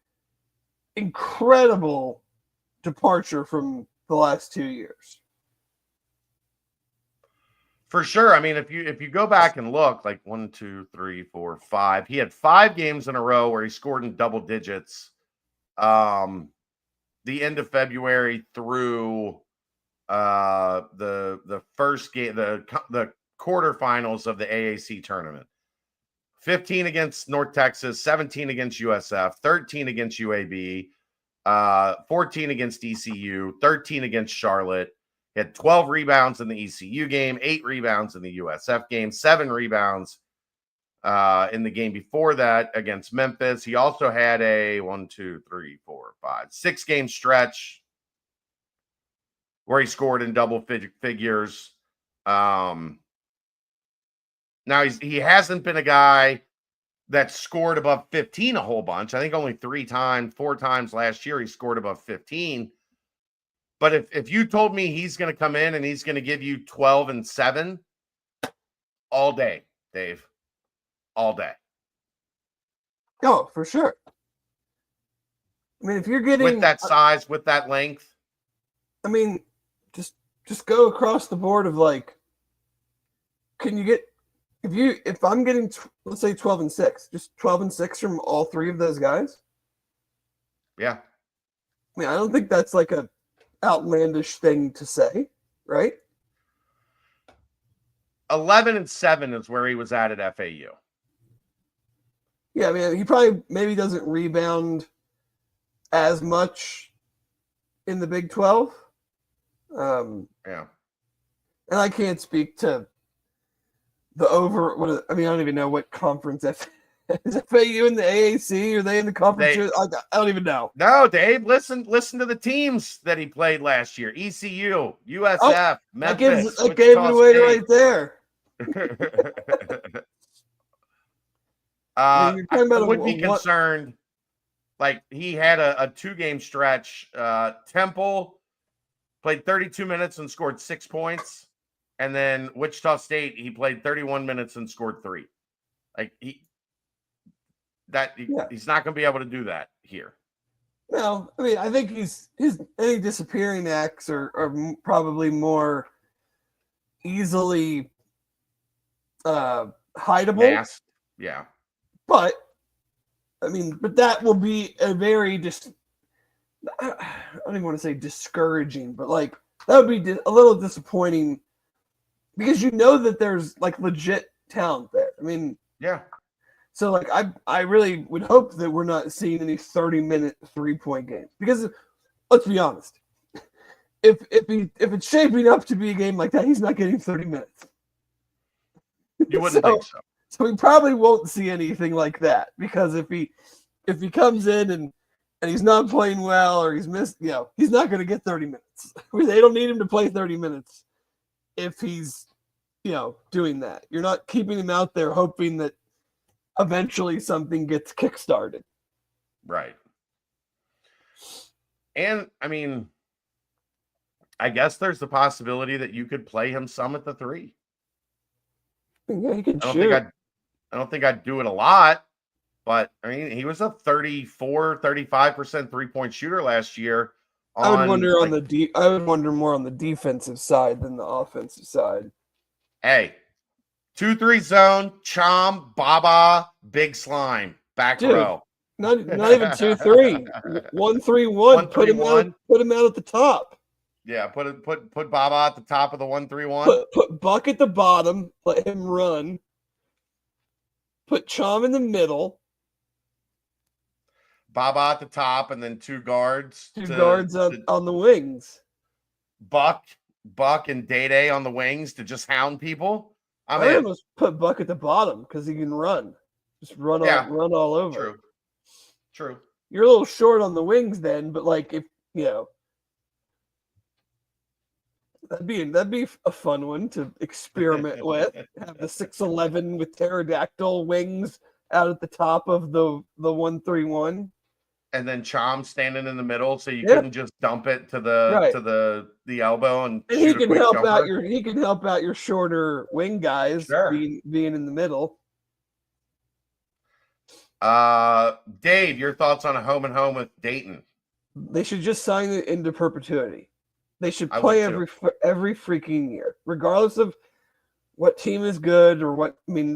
incredible departure from the last 2 years. For sure. I mean, if you go back and look, 1, 2, 3, 4, 5, he had 5 games in a row where he scored in double digits. The end of February through the first game, the quarterfinals of the AAC tournament. 15 against North Texas, 17 against USF, 13 against UAB, 14 against ECU, 13 against Charlotte. He had 12 rebounds in the ECU game, 8 rebounds in the USF game, 7 rebounds in the game before that against Memphis. He also had a 6-game stretch where he scored in double figures. Now he hasn't been a guy that scored above 15 a whole bunch. I think only 4 times last year he scored above 15. But if you told me he's going to come in and he's going to give you 12 and 7 all day, Dave, all day. Oh, for sure. I mean, if you're getting with that size, with that length, I mean, just go across the board of can you get if I'm getting let's say 12 and 6, just 12 and 6 from all 3 of those guys? Yeah. I mean, I don't think that's a outlandish thing to say, right? 11 and 7 is where he was at FAU. Yeah, I mean, he probably maybe doesn't rebound as much in the Big 12. Yeah. And I can't speak to the I don't even know what conference is FAU in the AAC? Are they in the conference? I don't even know. No, Dave, listen to the teams that he played last year. ECU, USF, Memphis. That gave it away right there. I would be concerned. He had a 2-game stretch. Temple played 32 minutes and scored 6 points. And then Wichita State, he played 31 minutes and scored 3. he's not going to be able to do that here. No, I mean, I think any disappearing acts are probably more easily hideable. Masked. Yeah. But that will be a very I don't even want to say discouraging, but like that would be a little disappointing because you know that there's like legit talent there. I mean, yeah. So like I really would hope that we're not seeing any 30-minute 3-point games because let's be honest, if it's shaping up to be a game like that, he's not getting 30 minutes. You wouldn't think so. So we probably won't see anything like that because if he comes in and he's not playing well or he's missed, he's not going to get 30 minutes. They don't need him to play 30 minutes if he's doing that. You're not keeping him out there hoping that eventually something gets kickstarted. Right. And I mean, I guess there's the possibility that you could play him some at the 3. Yeah, he can shoot. I don't think I'd do it a lot, but I mean, he was a 34, 35% 3-point shooter last year. I would wonder more on the defensive side than the offensive side. Hey, 2-3 zone, Chom, Baba, Big Slime, back row. Not even 2-3. 1-3-1. Put him out at the top. Yeah, put Baba at the top of the 1-3-1. Put Buck at the bottom. Let him run. Put Chom in the middle. Baba at the top, and then 2 guards. On the wings. Buck and Day on the wings to just hound people. I almost put Buck at the bottom because he can run. Just run all over. True. You're a little short on the wings then, but like if that'd be a fun one to experiment with. Have the 6'11" with pterodactyl wings out at the top of the 1-3-1. And then Chom standing in the middle, so you couldn't just dump it to the elbow and he can help out your shorter wing guys being in the middle. Dave, your thoughts on a home and home with Dayton? They should just sign it into perpetuity. They should play every freaking year, regardless of what team is good or what. I mean,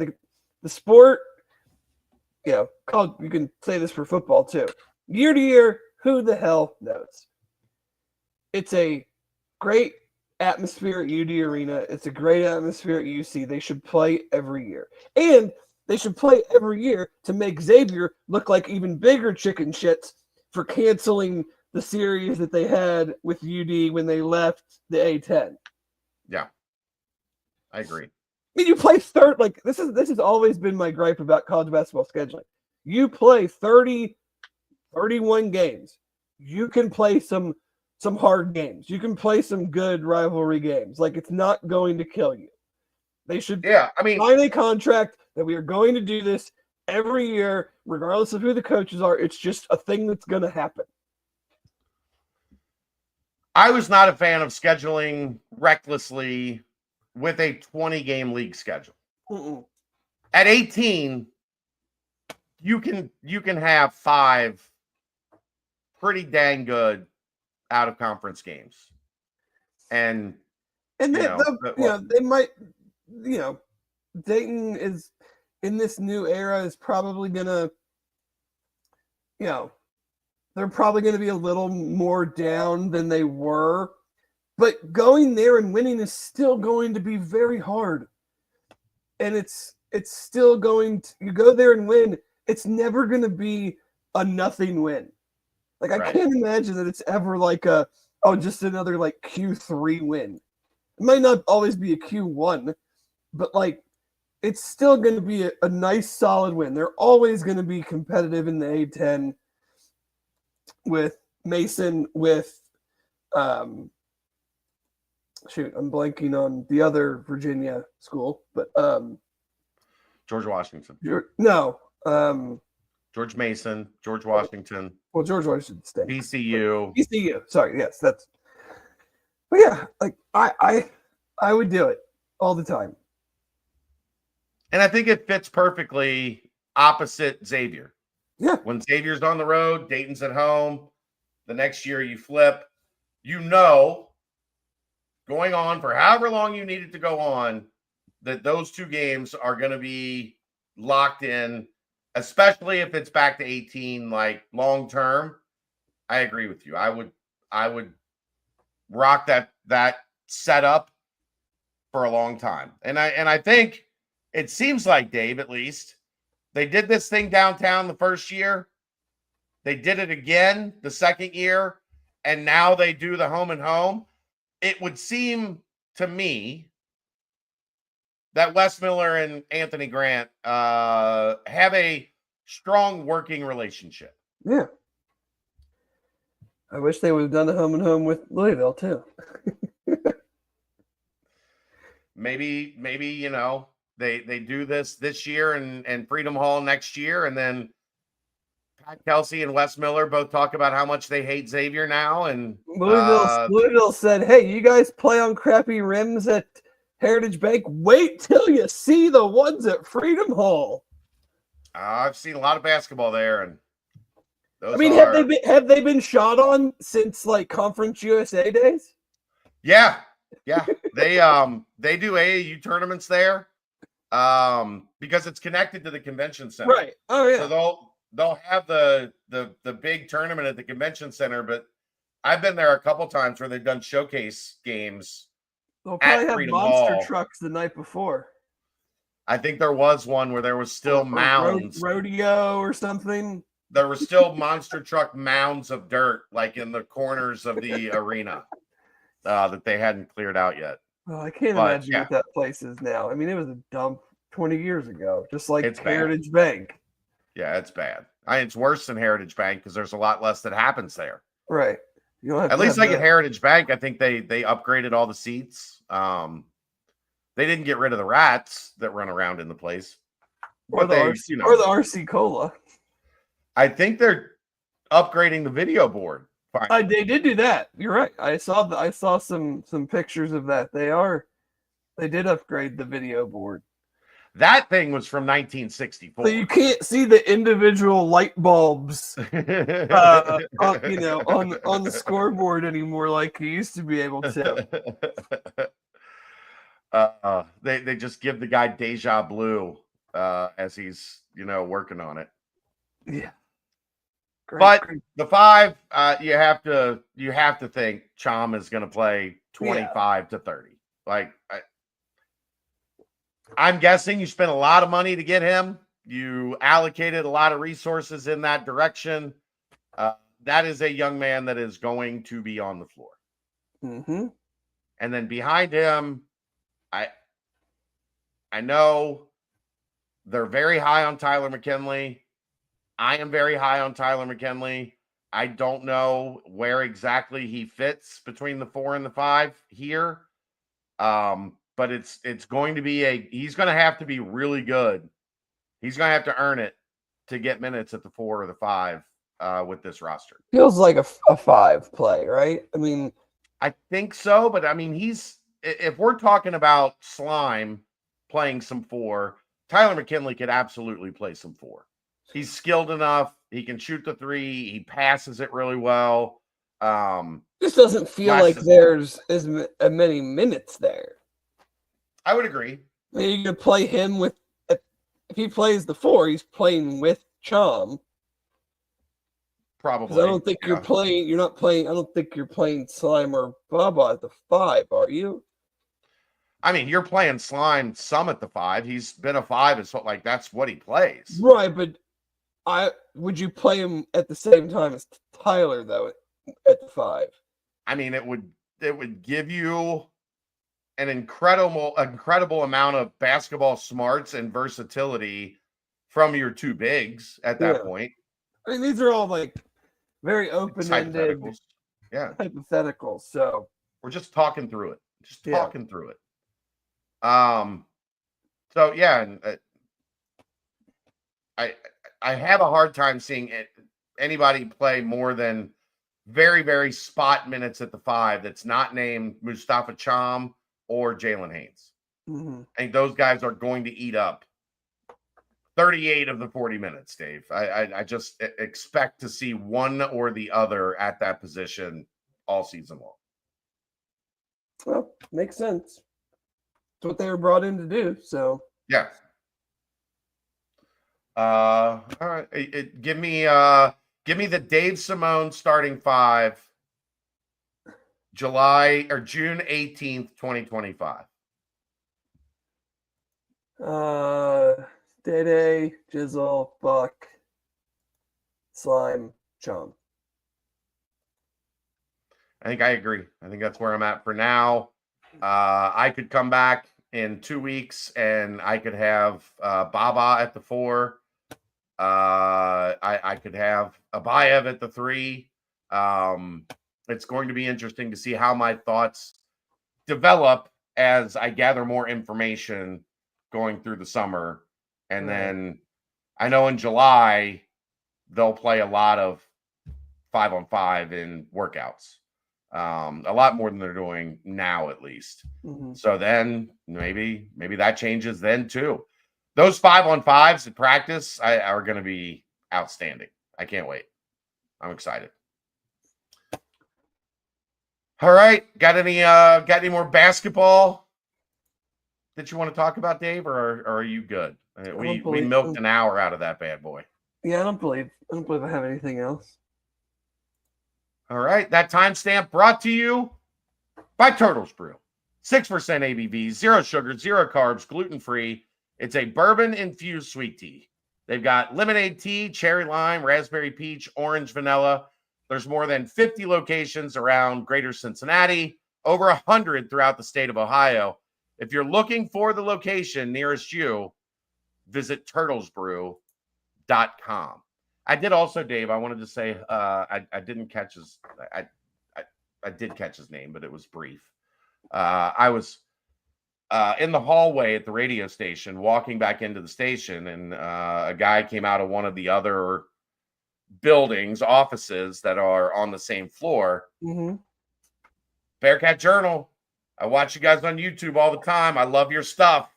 the sport. You can say this for football too. Year to year, who the hell knows? It's a great atmosphere at UD Arena. It's a great atmosphere at UC. They should play every year. And they should play every year to make Xavier look like even bigger chicken shits for canceling the series that they had with UD when they left the A10. Yeah, I agree. I mean, you play third. Like this has always been my gripe about college basketball scheduling. You play 30, 31 games. You can play some hard games. You can play some good rivalry games. Like it's not going to kill you. They should sign a contract that we are going to do this every year, regardless of who the coaches are. It's just a thing that's going to happen. I was not a fan of scheduling recklessly with a 20-game league schedule. Mm-mm. At 18, you can have 5 pretty dang good out of conference games, and they might, Dayton is in this new era is probably gonna, they're probably going to be a little more down than they were, but going there and winning is still going to be very hard. And it's still going to, you go there and win, it's never going to be a nothing win. Like, I can't imagine that it's ever like just another like Q3 win. It might not always be a Q1, but like, it's still going to be a nice solid win. They're always going to be competitive in the A10 with Mason, with I'm blanking on the other Virginia school, but George Washington. George Mason, George Washington. Well, George Washington State. BCU. Sorry, yes, that's. But yeah, like I would do it all the time. And I think it fits perfectly opposite Xavier. Yeah. When Xavier's on the road, Dayton's at home. The next year you flip. You know, going on for however long you need it to go on, that those two games are going to be locked in, especially if it's back to 18, like long term. I agree with you. I would rock that setup for a long time. And I think it seems like, Dave, at least, they did this thing downtown the first year. They did it again the second year, and now they do the home and home. It would seem to me that Wes Miller and Anthony Grant have a strong working relationship. Yeah. I wish they would have done the home and home with Louisville too. Maybe they do this year and Freedom Hall next year, and then Pat Kelsey and Wes Miller both talk about how much they hate Xavier now. And Louisville said, "Hey, you guys play on crappy rims at Heritage Bank. Wait till you see the ones at Freedom Hall." I've seen a lot of basketball there, and have they been shot on since like Conference USA days? Yeah. They do AAU tournaments there because it's connected to the convention center. Right. Oh yeah. So they'll have the big tournament at the convention center, but I've been there a couple times where they've done showcase games. They'll probably have Freedom monster Hall. trucks the night before. I think there was one where there was still mounds. Rodeo or something. There were still monster truck mounds of dirt, like in the corners of the arena, that they hadn't cleared out yet. Well, I can't imagine what that place is now. I mean, it was a dump 20 years ago, just like it's Heritage Bank. Yeah, it's bad. It's worse than Heritage Bank because there's a lot less that happens there. Right. You don't have at least like at Heritage Bank, I think they upgraded all the seats. They didn't get rid of the rats that run around in the place. Or the RC Cola. I think they're upgrading the video board. They did do that. You're right. I saw some pictures of that. They did upgrade the video board. That thing was from 1964. So you can't see the individual light bulbs, on the scoreboard anymore like you used to be able to. They just give the guy deja blue as he's working on it. Yeah. Great. The 5, you have to think Chom is going to play 25 to 30. Like, I'm guessing you spent a lot of money to get him. You allocated a lot of resources in that direction. That is a young man that is going to be on the floor. Mm-hmm. And then behind him, I know they're very high on Tyler McKinley. I am very high on Tyler McKinley. I don't know where exactly he fits between the 4 and the 5 here. But it's going to be he's going to have to be really good. He's going to have to earn it to get minutes at the 4 or the 5 with this roster. Feels like a 5 play, right? I mean, I think so, but I mean, if we're talking about Slime playing some 4, Tyler McKinley could absolutely play some 4. He's skilled enough. He can shoot the 3. He passes it really well. This doesn't feel like there's as many minutes there. I would agree. I mean, you could play him with, if he plays the 4, he's playing with Chom. Probably. I don't think you're not playing, I don't think you're playing Slime or Baba at the 5, are you? I mean, you're playing Slime some at the 5. He's been a 5, so like that's what he plays. Right, but would you play him at the same time as Tyler though at the 5? I mean, it would give you an incredible amount of basketball smarts and versatility from your 2 bigs at that point. I mean, these are all like very open-ended hypotheticals. So we're just talking through it. Through it. So yeah, and I have a hard time seeing anybody play more than very, very spot minutes at the 5 that's not named Mustafa Chom or Jalen Haynes. Mm-hmm. I think those guys are going to eat up 38 of the 40 minutes, Dave. I just expect to see one or the other at that position all season long. Well, makes sense. It's what they were brought in to do. So yeah. All right. Give me the Dave Simone starting five, June 18th, 2025. Dede, Jizzle, Buck, Slime, Chum. I think I agree. I think that's where I'm at for now. I could come back in 2 weeks and I could have Baba at the 4. I could have Abayev at the 3. It's going to be interesting to see how my thoughts develop as I gather more information going through the summer. And then I know in July, they'll play a lot of 5-on-5 in workouts. A lot more than they're doing now, at least. Mm-hmm. So then maybe that changes then too. Those 5-on-5s in practice are going to be outstanding. I can't wait. I'm excited. All right, got any more basketball that you want to talk about, Dave, or are you good? We milked an hour out of that bad boy. Yeah, I don't believe I have anything else. All right, that timestamp brought to you by Turtles Brew. 6% ABV, 0 sugar, 0 carbs, gluten-free. It's a bourbon-infused sweet tea. They've got lemonade tea, cherry lime, raspberry peach, orange vanilla. There's more than 50 locations around greater Cincinnati, over 100 throughout the state of Ohio. If you're looking for the location nearest you, visit turtlesbrew.com. I did also, Dave, I wanted to say I didn't catch his I did catch his name, but it was brief. I was in the hallway at the radio station, walking back into the station, and a guy came out of one of the other buildings, offices that are on the same floor. Mm-hmm. Bearcat Journal. I watch you guys on YouTube all the time. I love your stuff.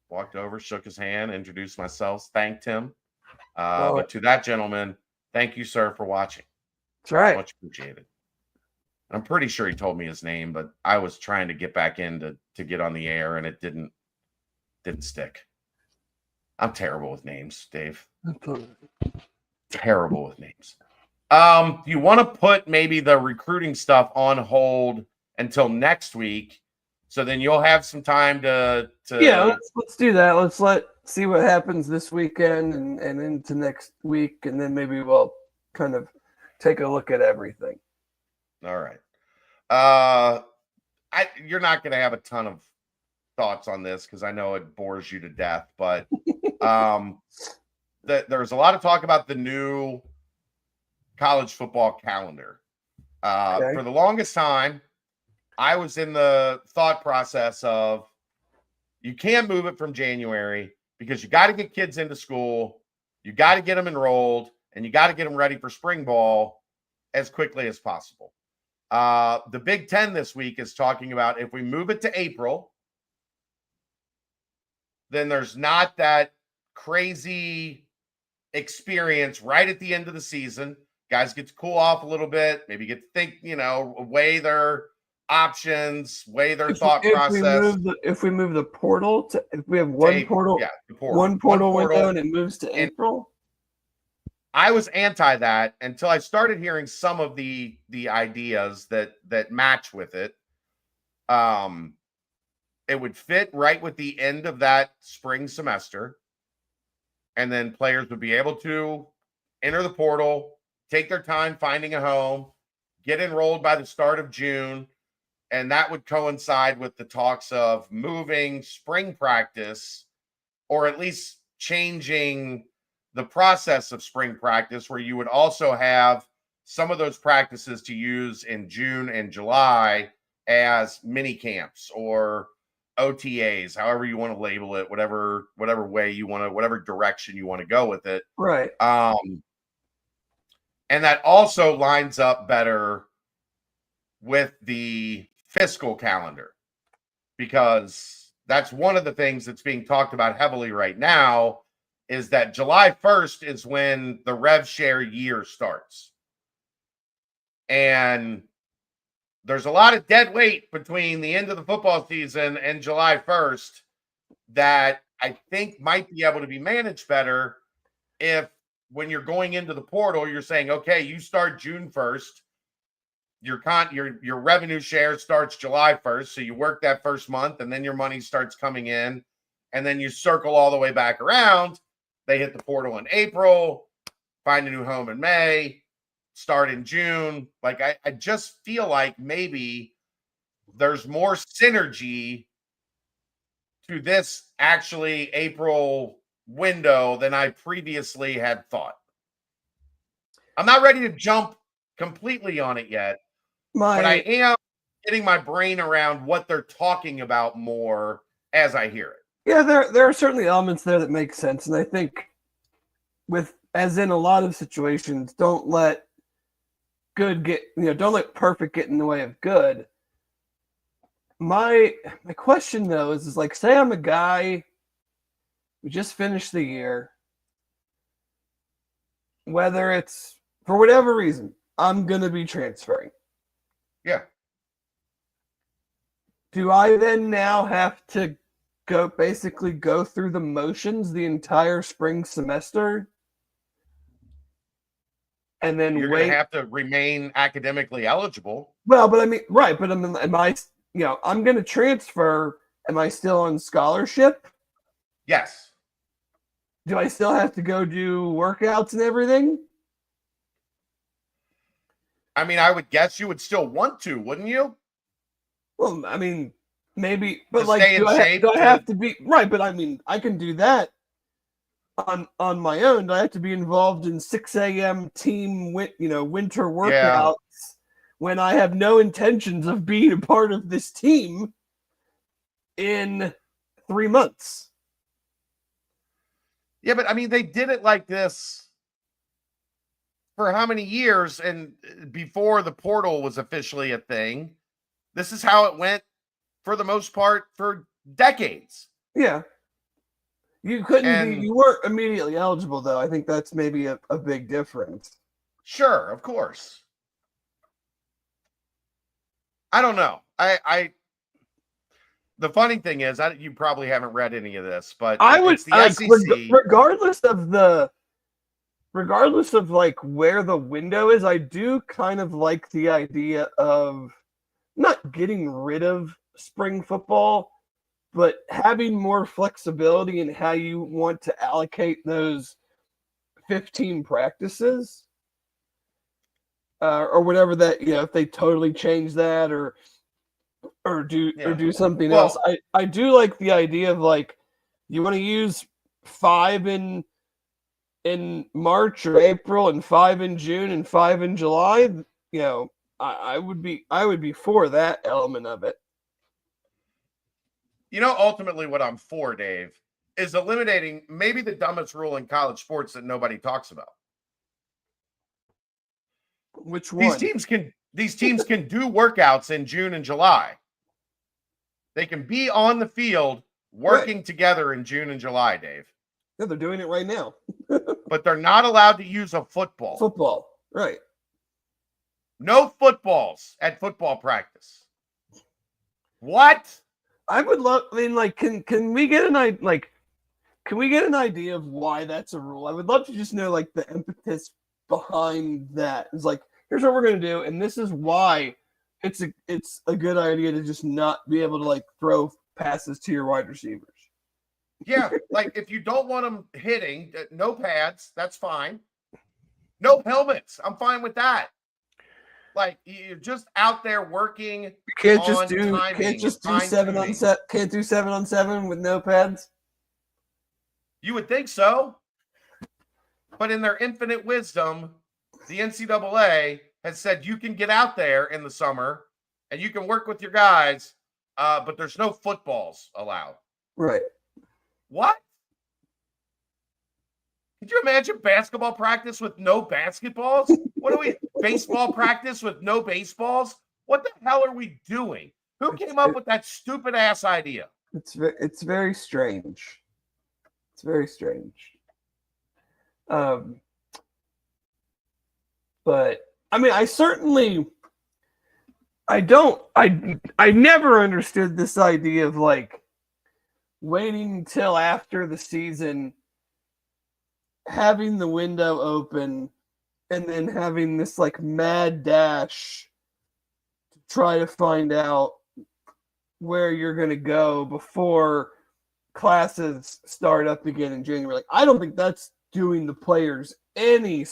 Walked over, shook his hand, introduced myself, thanked him. But to that gentleman, thank you, sir, for watching. That's right. Much appreciated. I'm pretty sure he told me his name, but I was trying to get back in to get on the air, and it didn't stick. I'm terrible with names, Dave. Terrible with names. You want to put maybe the recruiting stuff on hold until next week, so then you'll have some time to yeah, let's do that. Let's see what happens this weekend and into next week, and then maybe we'll kind of take a look at everything. All right. You're not going to have a ton of thoughts on this because I know it bores you to death, but there's a lot of talk about the new college football calendar. For the longest time, I was in the thought process of you can't move it from January because you got to get kids into school, you got to get them enrolled, and you got to get them ready for spring ball as quickly as possible. The Big Ten this week is talking about if we move it to April, then there's not that crazy experience right at the end of the season. Guys get to cool off a little bit, maybe get to think, weigh their options, weigh their thought process. If we move the portal if we have one portal, one portal window and it moves to April. I was anti that until I started hearing some of the ideas that match with it. It would fit right with the end of that spring semester. And then players would be able to enter the portal, take their time finding a home, get enrolled by the start of June. And that would coincide with the talks of moving spring practice, or at least changing the process of spring practice, where you would also have some of those practices to use in June and July as mini camps or OTAs, however you want to label it, whatever way you want to, whatever direction you want to go with it. Right. And that also lines up better with the fiscal calendar, because that's one of the things that's being talked about heavily right now, is that July 1st is when the rev share year starts. And there's a lot of dead weight between the end of the football season and July 1st that I think might be able to be managed better if, when you're going into the portal, you're saying, okay, you start June 1st, your revenue share starts July 1st, so you work that first month, and then your money starts coming in, and then you circle all the way back around. They hit the portal in April, find a new home in May, start in June. Like, I just feel like maybe there's more synergy to this actually April window than I previously had thought. I'm not ready to jump completely on it yet, but I am getting my brain around what they're talking about more as I hear it. Yeah, there are certainly elements there that make sense, and I think as in a lot of situations, don't let perfect get in the way of good. My question though is like, say I'm a guy who just finished the year, whether it's for whatever reason, I'm gonna be transferring. Yeah. Do I then now have to go through the motions the entire spring semester? And then you're going to have to remain academically eligible. Well, but I mean, right. But I'm going to transfer. Am I still on scholarship? Yes. Do I still have to go do workouts and everything? I mean, I would guess you would still want to, wouldn't you? Well, I mean, maybe, but to stay in shape. Do I have to be right? But I mean, I can do that on my own. I have to be involved in 6 a.m. team winter workouts when I have no intentions of being a part of this team in 3 months. Yeah, but I mean, they did it like this for how many years? And before the portal was officially a thing, this is how it went for the most part for decades. Yeah. You weren't immediately eligible, though. I think that's maybe a big difference. Sure, of course. I don't know. The funny thing is, you probably haven't read any of this, but it's the SEC. Regardless of like where the window is, I do kind of like the idea of not getting rid of spring football, but having more flexibility in how you want to allocate those 15 practices, or whatever that, if they totally change that or do something else. I do like the idea of like, you want to use 5 in March or April and 5 in June and 5 in July. I would be for that element of it. Ultimately what I'm for, Dave, is eliminating maybe the dumbest rule in college sports that nobody talks about. Which one? These teams can do workouts in June and July. They can be on the field working together in June and July, Dave. Yeah, they're doing it right now. But they're not allowed to use a football. Football, right. No footballs at football practice. What? I would love. I mean, like, can we get can we get an idea of why that's a rule? I would love to just know like the impetus behind that. It's like, here's what we're gonna do, and this is why it's a good idea to just not be able to like throw passes to your wide receivers. Yeah, like if you don't want them hitting, no pads, that's fine. No helmets, I'm fine with that. Like, you're just out there working. You can't just do 7 on 7. Can't do 7 on 7 with no pads. You would think so, but in their infinite wisdom, the NCAA has said you can get out there in the summer and you can work with your guys, but there's no footballs allowed. Right. What? Could you imagine basketball practice with no basketballs? What are we, baseball practice with no baseballs? What the hell are we doing? Who came up with that stupid ass idea? It's very strange. It's very strange. But I mean, I never understood this idea of like waiting until after the season, having the window open, and then having this like mad dash to try to find out where you're going to go before classes start up again in January. Like, I don't think that's doing the players any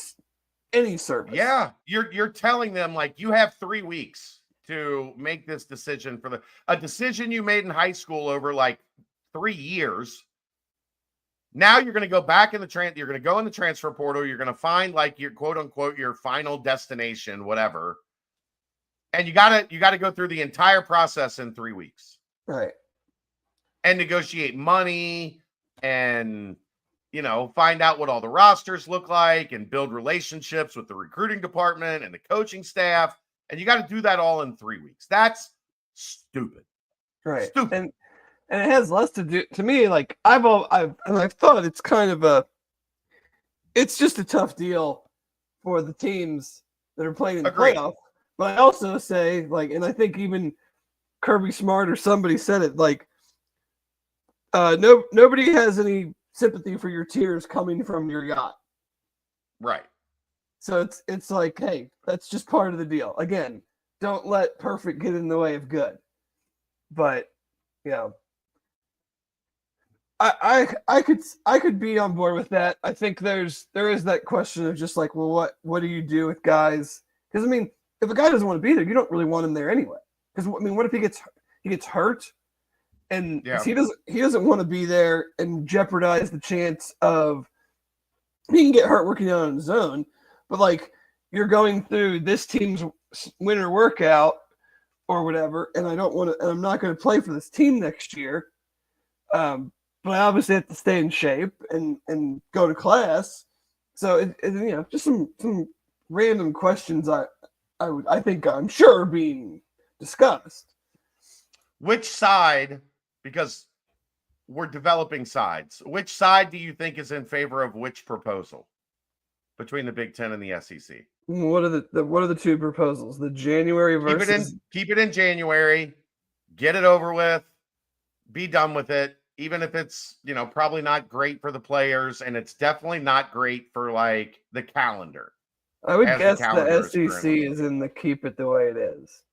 service. Yeah, you're telling them like you have 3 weeks to make this decision for a decision you made in high school over like 3 years. Now you're going to go back in you're going to go in the transfer portal, you're going to find like your quote unquote your final destination, whatever. And you got to go through the entire process in 3 weeks. Right. And negotiate money and find out what all the rosters look like and build relationships with the recruiting department and the coaching staff. And you got to do that all in 3 weeks. That's stupid. Right. Stupid. And it has less to do to me. Like I've thought it's kind of it's just a tough deal for the teams that are playing in the playoff. But I also say like, and I think even Kirby Smart or somebody said it like, nobody has any sympathy for your tears coming from your yacht. Right. So it's like, hey, that's just part of the deal. Again, don't let perfect get in the way of good. But I could be on board with that. I think there is that question of just like, well, what do you do with guys? Because I mean, if a guy doesn't want to be there, you don't really want him there anyway. Because I mean, what if he gets hurt, and he doesn't want to be there and jeopardize the chance of he can get hurt working out on his own. But like you're going through this team's winter workout or whatever, and I'm not going to play for this team next year. But I obviously have to stay in shape and go to class. So just some random questions I think I'm sure are being discussed. Which side, because we're developing sides, which side do you think is in favor of which proposal between the Big Ten and the SEC? What are the two proposals? The January versus keep it in January, get it over with, be done with it. Even if it's probably not great for the players, and it's definitely not great for like the calendar. I would guess the SEC is in the keep it the way it is.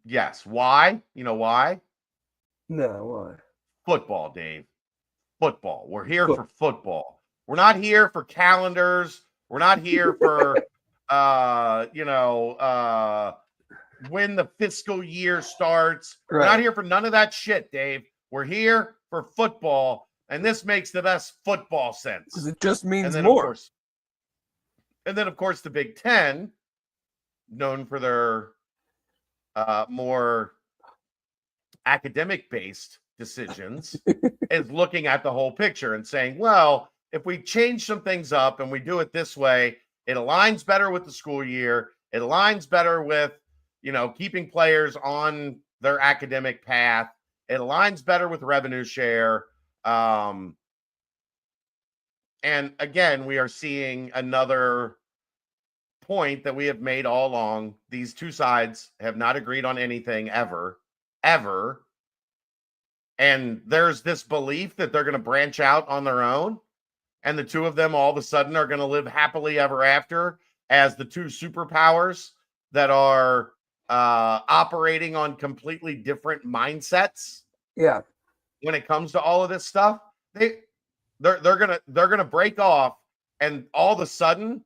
Yes. Why? You know why? No, why? Football, Dave. Football. We're here for football. We're not here for calendars. We're not here for when the fiscal year starts. Right. We're not here for none of that shit, Dave. We're here for football, and this makes the best football sense. Because it just means more. Of course, the Big Ten, known for their more academic-based decisions, is looking at the whole picture and saying, well, if we change some things up and we do it this way, it aligns better with the school year. It aligns better with, keeping players on their academic path. It aligns better with revenue share. And again, we are seeing another point that we have made all along. These two sides have not agreed on anything ever. And there's this belief that they're going to branch out on their own. And the two of them all of a sudden are going to live happily ever after as the two superpowers that are operating on completely different mindsets. Yeah. When it comes to all of this stuff, they're gonna break off, and all of a sudden,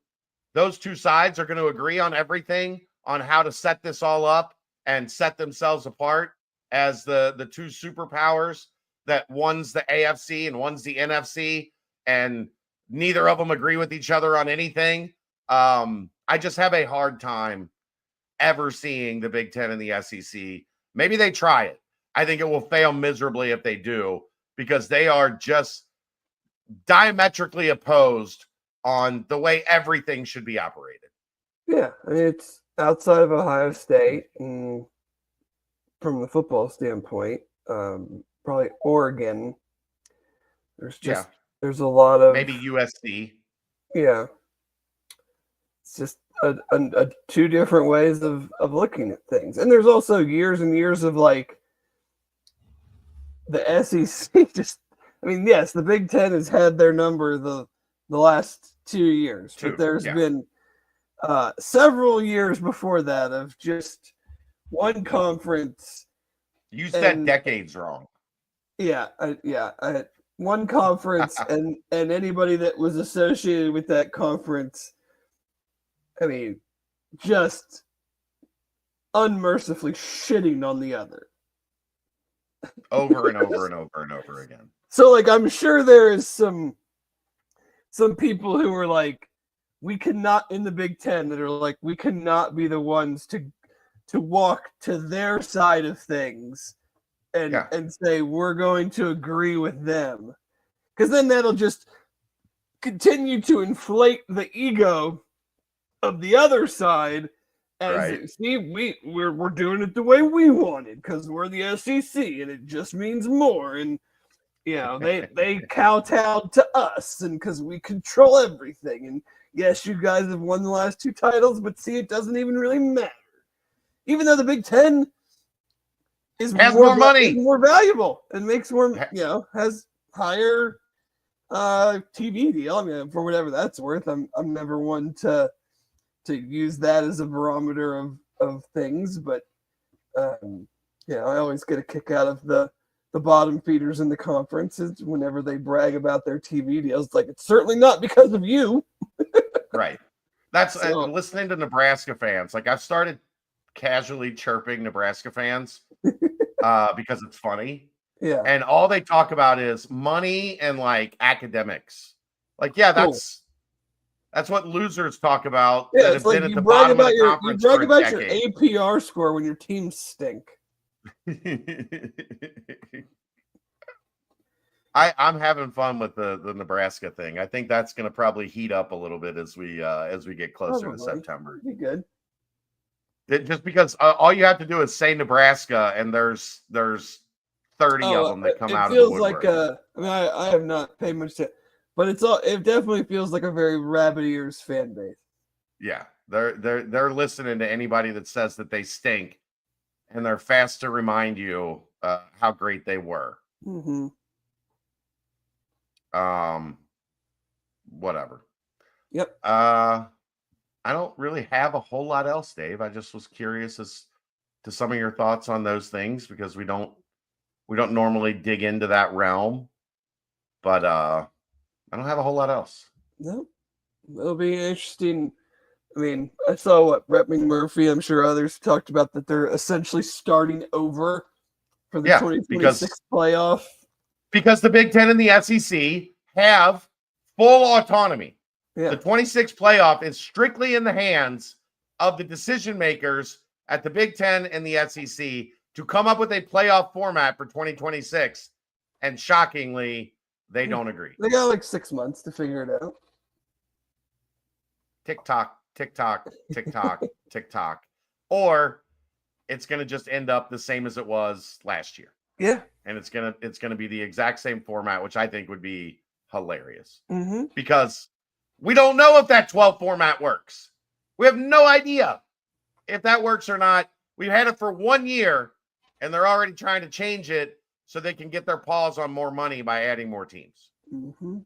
those two sides are going to agree on everything on how to set this all up and set themselves apart as the two superpowers. That one's the AFC and one's the NFC, and neither of them agree with each other on anything. I just have a hard time ever seeing the Big Ten and the SEC. Maybe they try it. I think it will fail miserably if they do, because they are just diametrically opposed on the way everything should be operated. Yeah, I mean, it's outside of Ohio State, and from the football standpoint, probably Oregon. Yeah. There's a lot of Maybe USC. Yeah. It's just a two different ways of looking at things. And there's also years and years of like the SEC just, I mean, yes, the Big Ten has had their number the last 2 years, but there's been several years before that of just one conference. You said decades wrong. Yeah, one conference and anybody that was associated with that conference, I mean, just unmercifully shitting on the other. Over and over and over and over again. So, like, I'm sure there is some people who are like, we cannot, in the Big Ten, that are like, we cannot be the ones to walk to their side of things and say we're going to agree with them. Because then that'll just continue to inflate the ego of the other side as see, we're doing it the way we wanted because we're the SEC and it just means more. And you know, they kowtowed to us and because we control everything. And yes, you guys have won the last 2 titles, but see, it doesn't even really matter. Even though the Big Ten has more money, more valuable, and makes more, you know, has higher TV deal. I mean, for whatever that's worth, I'm never one to use that as a barometer of things, but yeah, I always get a kick out of the bottom feeders in the conferences whenever they brag about their TV deals. It's like, it's certainly not because of you. Right. That's listening to Nebraska fans. Like, I've started casually chirping Nebraska fans because it's funny. Yeah. And all they talk about is money and like academics. Like, yeah, that's what losers talk about. Yeah, that it's have like been at you the brag bottom of about the your conference for a decade. APR score when your teams stink. I'm having fun with the Nebraska thing. I think that's going to probably heat up a little bit as we get closer to September. Be good. Just because all you have to do is say Nebraska, and there's 30 of them that come out of the woodwork. It feels like I mean, I have not paid much attention, but it definitely feels like a very rabid ears fan base. Yeah, they're listening to anybody that says that they stink, and they're fast to remind you how great they were. Mm-hmm. Whatever. Yep. I don't really have a whole lot else, Dave. I just was curious as to some of your thoughts on those things because we don't normally dig into that realm. But I don't have a whole lot else. No. It'll be interesting. I mean, I saw what Rhett McMurphy, I'm sure others talked about, that they're essentially starting over for the 2026 playoff. Because the Big Ten and the SEC have full autonomy. Yeah. The 26 playoff is strictly in the hands of the decision makers at the Big Ten and the SEC to come up with a playoff format for 2026. And shockingly, they don't agree. They got like 6 months to figure it out. Tick-tock, tick-tock, tick-tock, tick-tock. Or it's going to just end up the same as it was last year. Yeah. And it's gonna be the exact same format, which I think would be hilarious. Mm-hmm. Because we don't know if that 12 format works. We have no idea if that works or not. We've had it for 1 year, and they're already trying to change it so they can get their paws on more money by adding more teams. Mm-hmm.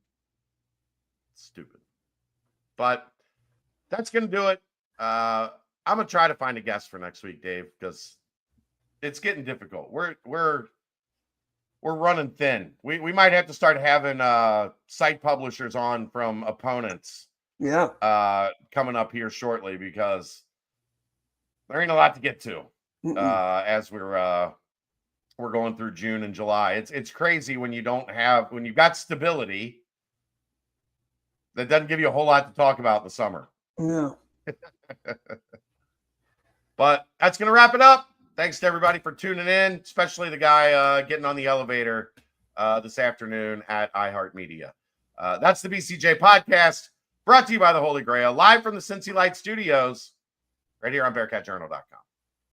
Stupid. But that's going to do it. I'm going to try to find a guest for next week, Dave, because it's getting difficult. We're running thin. We might have to start having site publishers on from opponents. Yeah. Coming up here shortly because there ain't a lot to get to as we're going through June and July. It's crazy when you've got stability that doesn't give you a whole lot to talk about in the summer. Yeah. But that's going to wrap it up. Thanks to everybody for tuning in, especially the guy getting on the elevator this afternoon at iHeartMedia. That's the BCJ Podcast, brought to you by the Holy Grail, live from the Cincy Light Studios, right here on BearcatJournal.com.